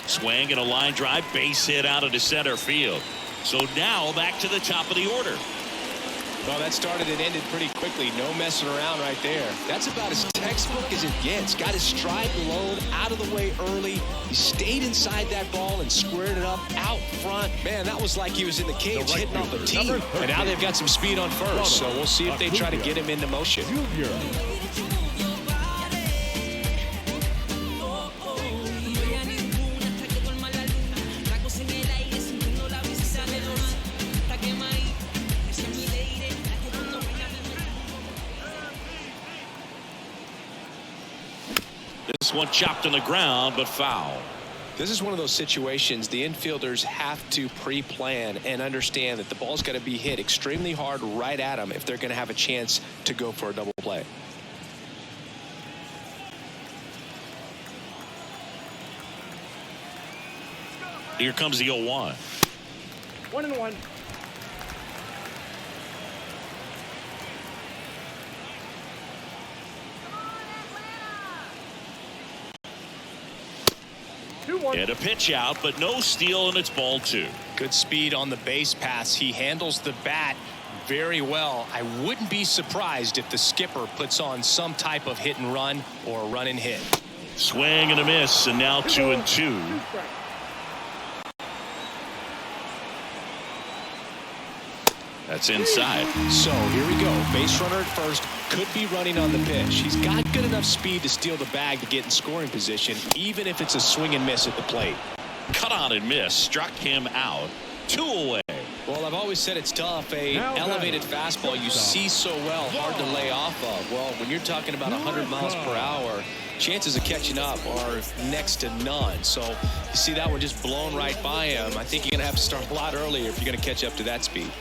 Swing and a line drive, base hit out into center field. So now back to the top of the order. Well, that started and ended pretty quickly. No messing around right there. That's about as textbook as it gets. Got his stride low, out of the way early. He stayed inside that ball and squared it up out front. Man, that was like he was in the cage hitting off the tee. And now they've got some speed on first, so we'll see if they try to get him into motion. This one chopped on the ground, but foul. This is one of those situations the infielders have to pre-plan and understand that the ball's got to be hit extremely hard right at them if they're going to have a chance to go for a double play. Here comes the 0-1. 1-1. And a pitch out, but no steal, and it's ball 2. Good speed on the base pass. He handles the bat very well. I wouldn't be surprised if the skipper puts on some type of hit and run or a run and hit. Swing and a miss, and now 2-2. That's inside. So here we go. Base runner at first. Could be running on the pitch. He's got good enough speed to steal the bag to get in scoring position, even if it's a swing and miss at the plate. Cut on and miss. Struck him out. 2 away. Well, I've always said it's tough. A elevated fastball you see so well, hard to lay off of. Well, when you're talking about 100 miles per hour, chances of catching up are next to none. So you see that one just blown right by him. I think you're going to have to start a lot earlier if you're going to catch up to that speed.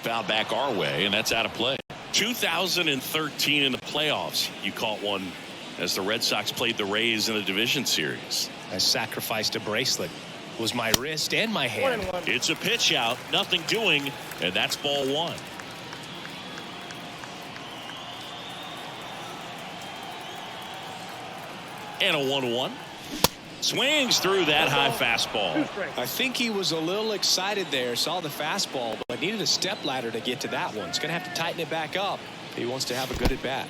Foul back our way, and that's out of play. 2013 in the playoffs, you caught one as the Red Sox played the Rays in the division series. I sacrificed a bracelet. It was my wrist and my hand. It's a pitch out, nothing doing, and that's ball 1. And a 1-1. Swings through that high fastball. I think he was a little excited there, saw the fastball, but needed a step ladder to get to that one. He's going to have to tighten it back up if he wants to have a good at bat.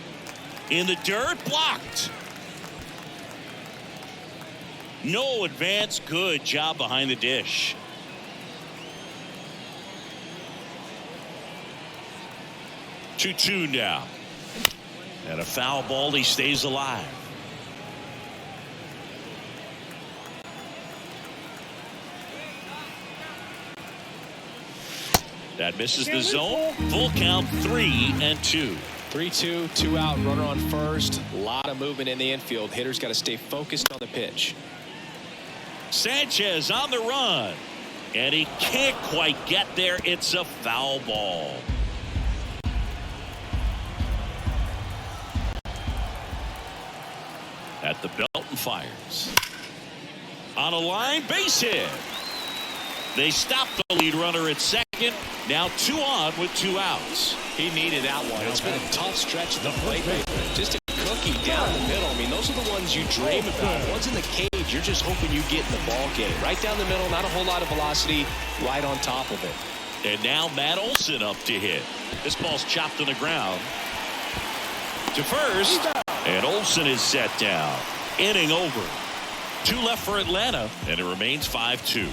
In the dirt, blocked. No advance, good job behind the dish. Two now. And a foul ball, he stays alive. That misses the zone. Full count, 3-2. 3-2, 2 out, runner on first. A lot of movement in the infield. Hitter's got to stay focused on the pitch. Sanchez on the run. And he can't quite get there. It's a foul ball. At the belt and fires. On a line, base hit. They stopped the lead runner at second. Now 2 on with 2 outs. He needed that one. It's been a tough stretch at the plate. Just a cookie down the middle. I mean, those are the ones you dream about. Ones in the cage, you're just hoping you get in the ball game. Right down the middle, not a whole lot of velocity, right on top of it. And now Matt Olson up to hit. This ball's chopped on the ground. To first, and Olson is set down. Inning over. 2 left for Atlanta, and it remains 5-2.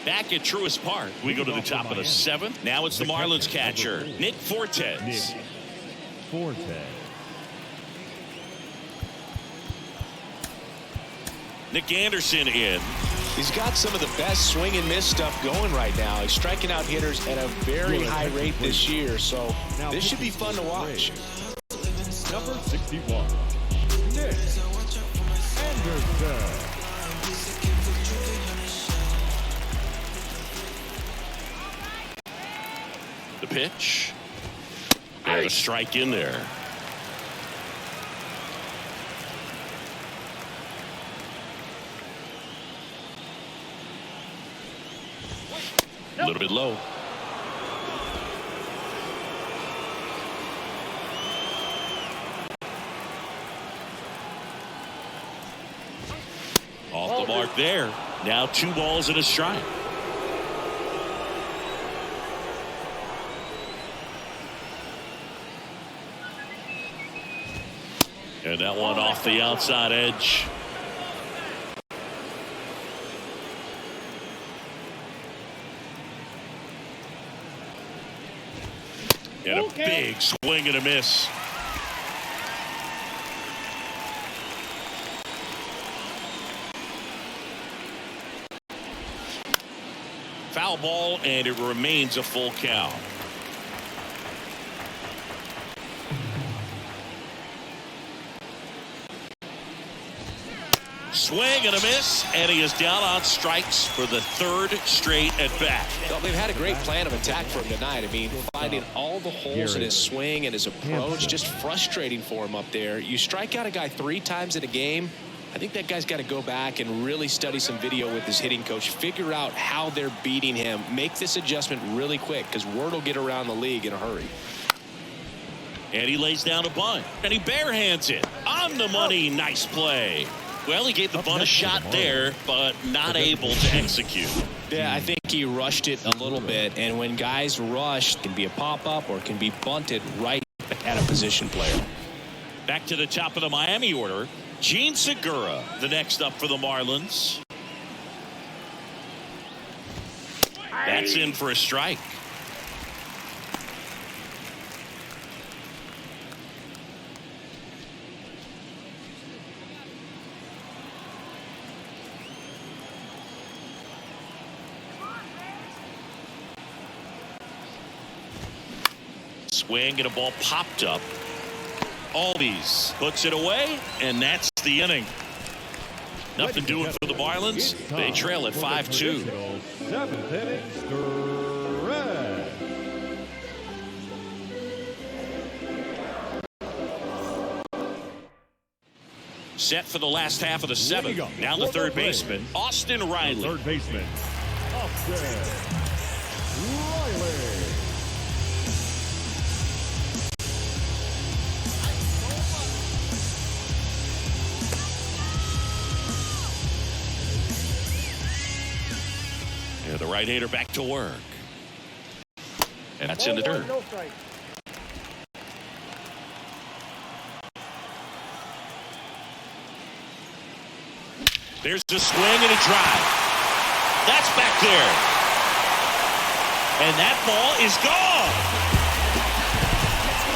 Back at Truist Park, we go to the top of the 7th. Now it's the Marlins catcher, Nick Fortes. Nick Anderson in. He's got some of the best swing and miss stuff going right now. He's striking out hitters at a very high rate this year, so this should be fun to watch. Number 61, Nick Anderson. The pitch. And a strike in there. A little bit low. Off the mark there. Now 2 balls and a strike. And that one off the outside edge. And a big swing and a miss. Foul ball, and it remains a full count. Swing and a miss, and he is down on strikes for the 3rd straight at bat. Well, they've had a great plan of attack for him tonight. I mean, finding all the holes in his swing and his approach, just frustrating for him up there. You strike out a guy 3 times in a game, I think that guy's got to go back and really study some video with his hitting coach, figure out how they're beating him, make this adjustment really quick, because word will get around the league in a hurry. And he lays down a bunt, and he barehands it. On the money, nice play. Well, he gave the bunt a shot there, but not able to execute. Yeah, I think he rushed it a little bit, and when guys rush, it can be a pop-up or it can be bunted right at a position player. Back to the top of the Miami order, Gene Segura, the next up for the Marlins. That's in for a strike. Swing and a ball popped up. Albies puts it away, and that's the inning. Nothing doing for the Marlins. They trail at 5-2. 7th inning, stretch. Set for the last half of the 7th. Now the third baseman, Austin Riley. Third baseman, Austin Riley. And the right-hander back to work. And that's in the dirt. No strike. There's a swing and a drive. That's back there. And that ball is gone.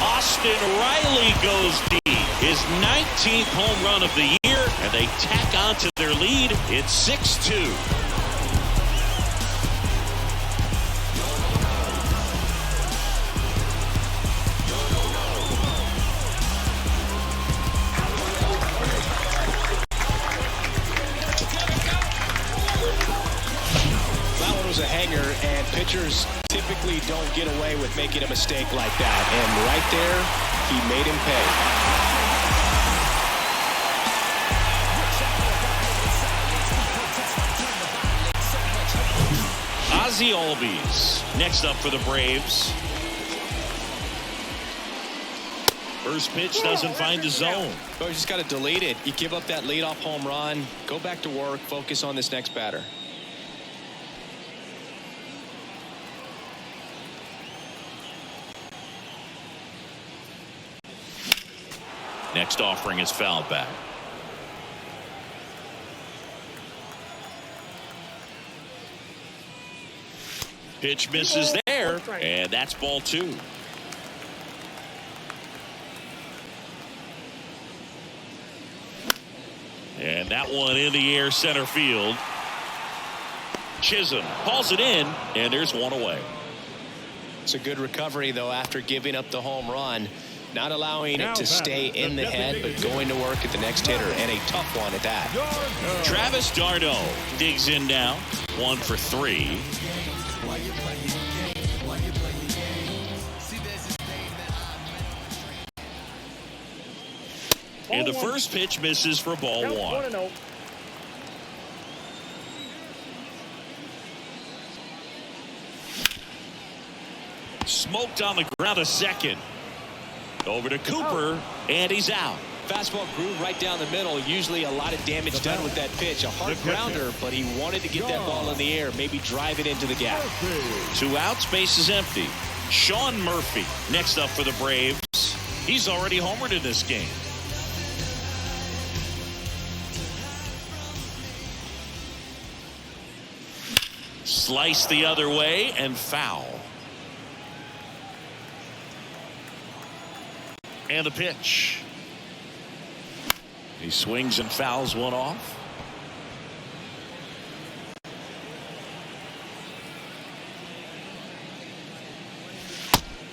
Austin Riley goes deep. His 19th home run of the year, and they tack on to their lead. It's 6-2. A hanger, and pitchers typically don't get away with making a mistake like that, and right there he made him pay. Ozzie Albies next up for the Braves. First pitch doesn't find the zone. Oh, you just got to delete it. You give up that leadoff home run. Go back to work. Focus on this next batter. Next offering is fouled back. Pitch misses there, and that's ball 2. And that one in the air center field. Chisholm hauls it in, and there's one away. It's a good recovery, though, after giving up the home run. Not allowing it to stay in the head, but going to work at the next hitter, and a tough one at that. Travis d'Arnaud digs in now. 1 for 3. And the first pitch misses for ball 1. 1-0. Smoked on the ground a second. Over to Cooper, and he's out. Fastball grew right down the middle. Usually a lot of damage done with that pitch. A hard grounder, but he wanted to get that ball in the air, maybe drive it into the gap. 2 outs, base is empty. Sean Murphy next up for the Braves. He's already homered in this game. Slice the other way and foul. And a pitch. He swings and fouls one off.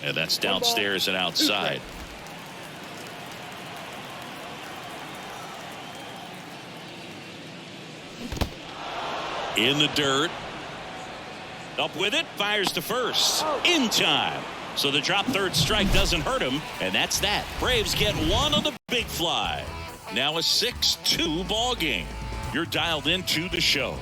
And that's downstairs and outside. In the dirt. Up with it, fires to first. In time. So the drop third strike doesn't hurt him, and that's that. Braves get one on the big fly. Now a 6-2 ball game. You're dialed into the show.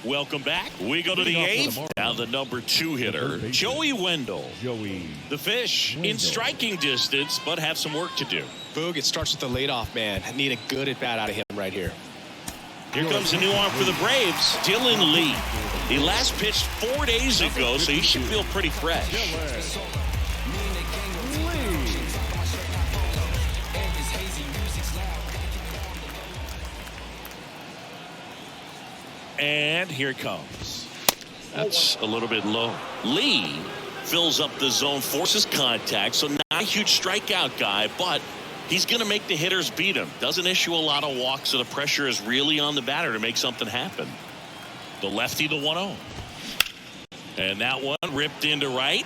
Welcome back. We go to the 8th. Now the number 2 hitter, Joey Wendell. The Fish in striking distance, but have some work to do. Boog, it starts with the leadoff man. I need a good at bat out of him right here. Here comes a new arm for the Braves, Dylan Lee. He last pitched 4 days ago, so he should feel pretty fresh. And here it comes. That's a little bit low. Lee fills up the zone, forces contact, so not a huge strikeout guy, but he's going to make the hitters beat him. Doesn't issue a lot of walks, so the pressure is really on the batter to make something happen. The lefty, the 1-0. And that one ripped into right.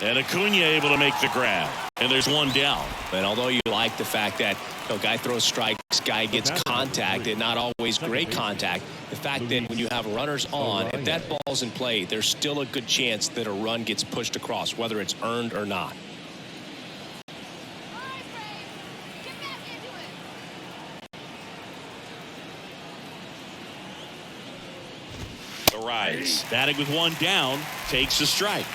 And Acuna able to make the grab. And there's one down. And although you like the fact that guy throws strikes, guy gets contact, and not always great contact, the fact that when you have runners on, if that ball's in play, there's still a good chance that a run gets pushed across, whether it's earned or not. The rise, batting with one down, takes a strike.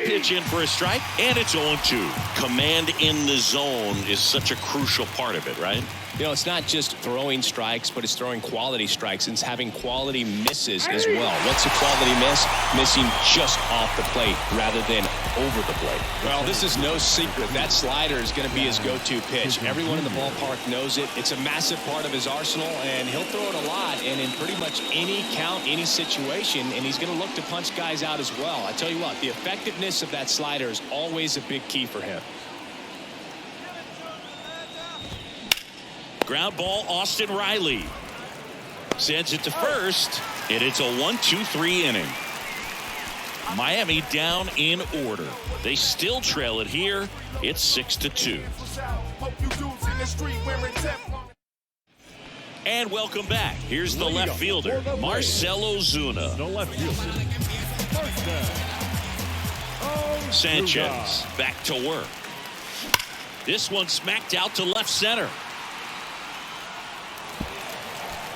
Pitch in for a strike, and it's 0-2. Command in the zone is such a crucial part of it, right? You know, it's not just throwing strikes, but it's throwing quality strikes and it's having quality misses as well. What's a quality miss? Missing just off the plate rather than over the plate. Well, this is no secret. That slider is going to be his go-to pitch. Everyone in the ballpark knows it. It's a massive part of his arsenal, and he'll throw it a lot and in pretty much any count, any situation, and he's going to look to punch guys out as well. I tell you what, the effectiveness of that slider is always a big key for him. Ground ball, Austin Riley sends it to first, and it's a 1-2-3 inning. Miami down in order. They still trail it here. It's 6-2. the street wearing Teflon. And welcome back. Here's the left fielder, Marcell Ozuna. The left fielder, Marcell Ozuna. Sanchez back to work. This one smacked out to left center.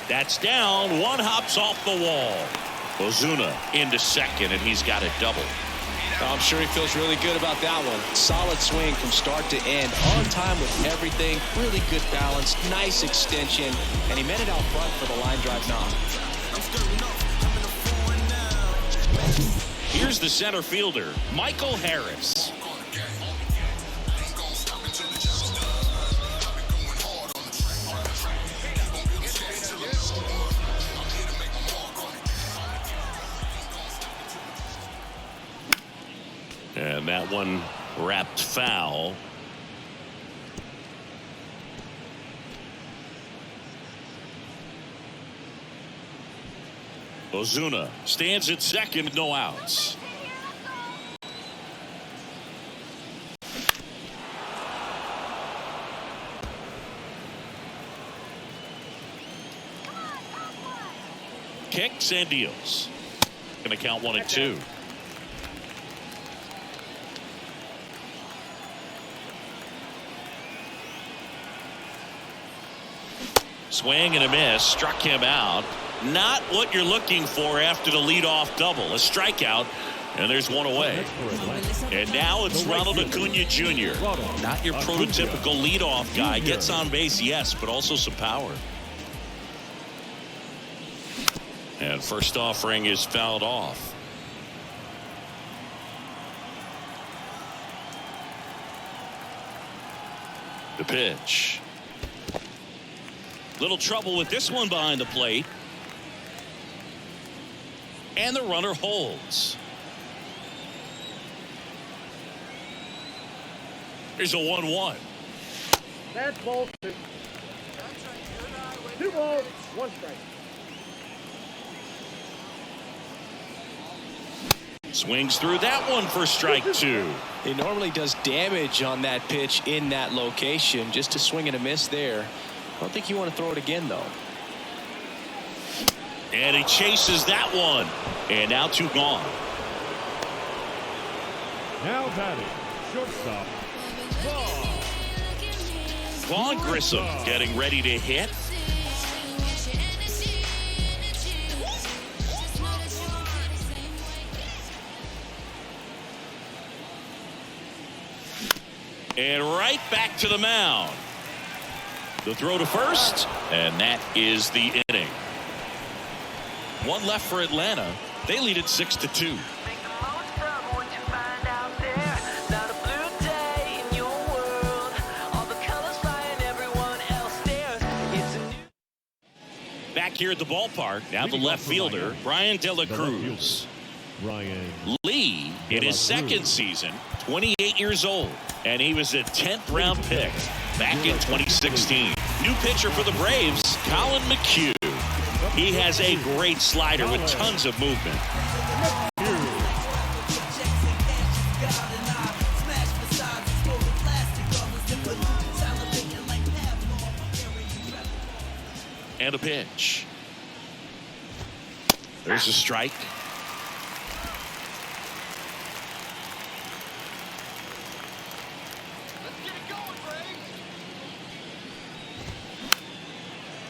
That's down. One hops off the wall. Ozuna into second, and he's got a double. I'm sure he feels really good about that one. Solid swing from start to end. On time with everything. Really good balance. Nice extension. And he met it out front for the line drive knock. Here's the center fielder, Michael Harris. And that one wrapped foul. Ozuna stands at second, no outs. Kicks and deals. Gonna count 1-2. Swing and a miss, struck him out. Not what you're looking for after the leadoff double. A strikeout, and there's one away. And now it's Ronald Acuna Jr. Not your prototypical leadoff guy. Gets on base, yes, but also some power. And first offering is fouled off. The pitch. Little trouble with this one behind the plate. And the runner holds. Here's a 1-1. That's ball 2. 2 balls, 1 strike. Swings through that one for strike 2. He normally does damage on that pitch in that location. Just a swing and a miss there. I don't think you want to throw it again, though. And he chases that one. And now 2 gone. Now batting, shortstop, Vaughn Grissom getting ready to hit. And right back to the mound. The throw to first, and that is the inning. One left for Atlanta. They lead it 6-2. Back here at the ballpark, now the left fielder, Brian De La Cruz. Ryan Lee, in his second season, 28 years old, and he was a 10th round pick back in 2016. New pitcher for the Braves, Colin McHugh. He has a great slider with tons of movement. And a pitch. There's a strike.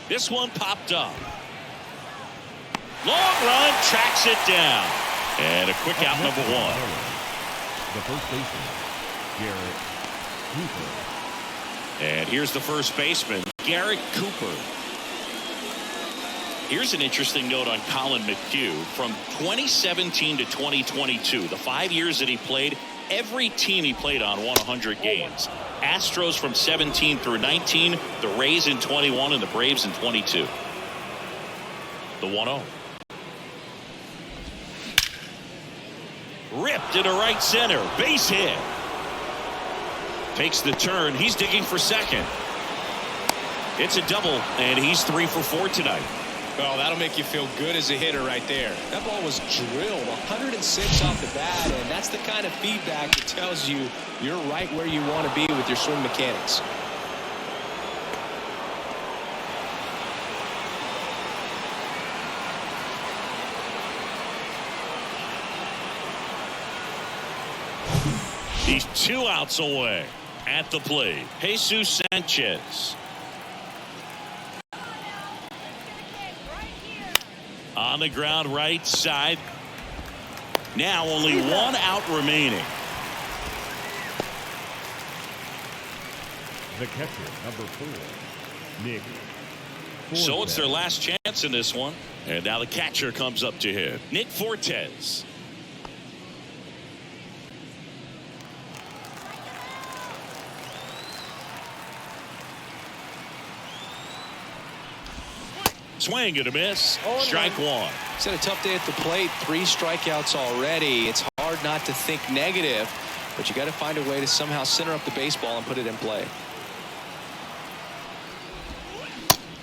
This one popped up. Long run, tracks it down. And a quick out, number 1. The first baseman, Garrett Cooper. And here's the first baseman, Garrett Cooper. Here's an interesting note on Colin McHugh. From 2017 to 2022, the 5 years that he played, every team he played on won 100 games. Astros from 17 through 19, the Rays in 21, and the Braves in 22. The 1-0. Ripped into right center. Base hit. Takes the turn. He's digging for second. It's a double, and he's 3 for 4 tonight. Well, that'll make you feel good as a hitter right there. That ball was drilled 106 off the bat, and that's the kind of feedback that tells you you're right where you want to be with your swing mechanics. He's 2 outs away. At the plate, Jesus Sanchez. On the ground right side. Now only 1 out remaining. The catcher, number 4, Nick. So it's their last chance in this one. And now the catcher comes up to hit. Nick Fortes. Swing and a miss. Strike 1. He's had a tough day at the plate. 3 strikeouts already. It's hard not to think negative, but you got to find a way to somehow center up the baseball and put it in play.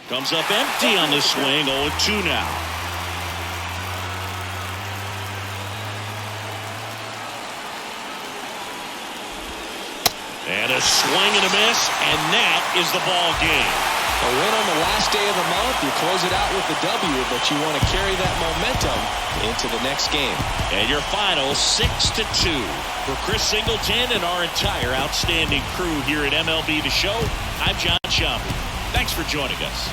Comes up empty on the swing. 0-2 now. And a swing and a miss, and that is the ball game. A win on the last day of the month. You close it out with the W, but you want to carry that momentum into the next game. And your final 6-2. For Chris Singleton and our entire outstanding crew here at MLB The Show, I'm John Schaub. Thanks for joining us.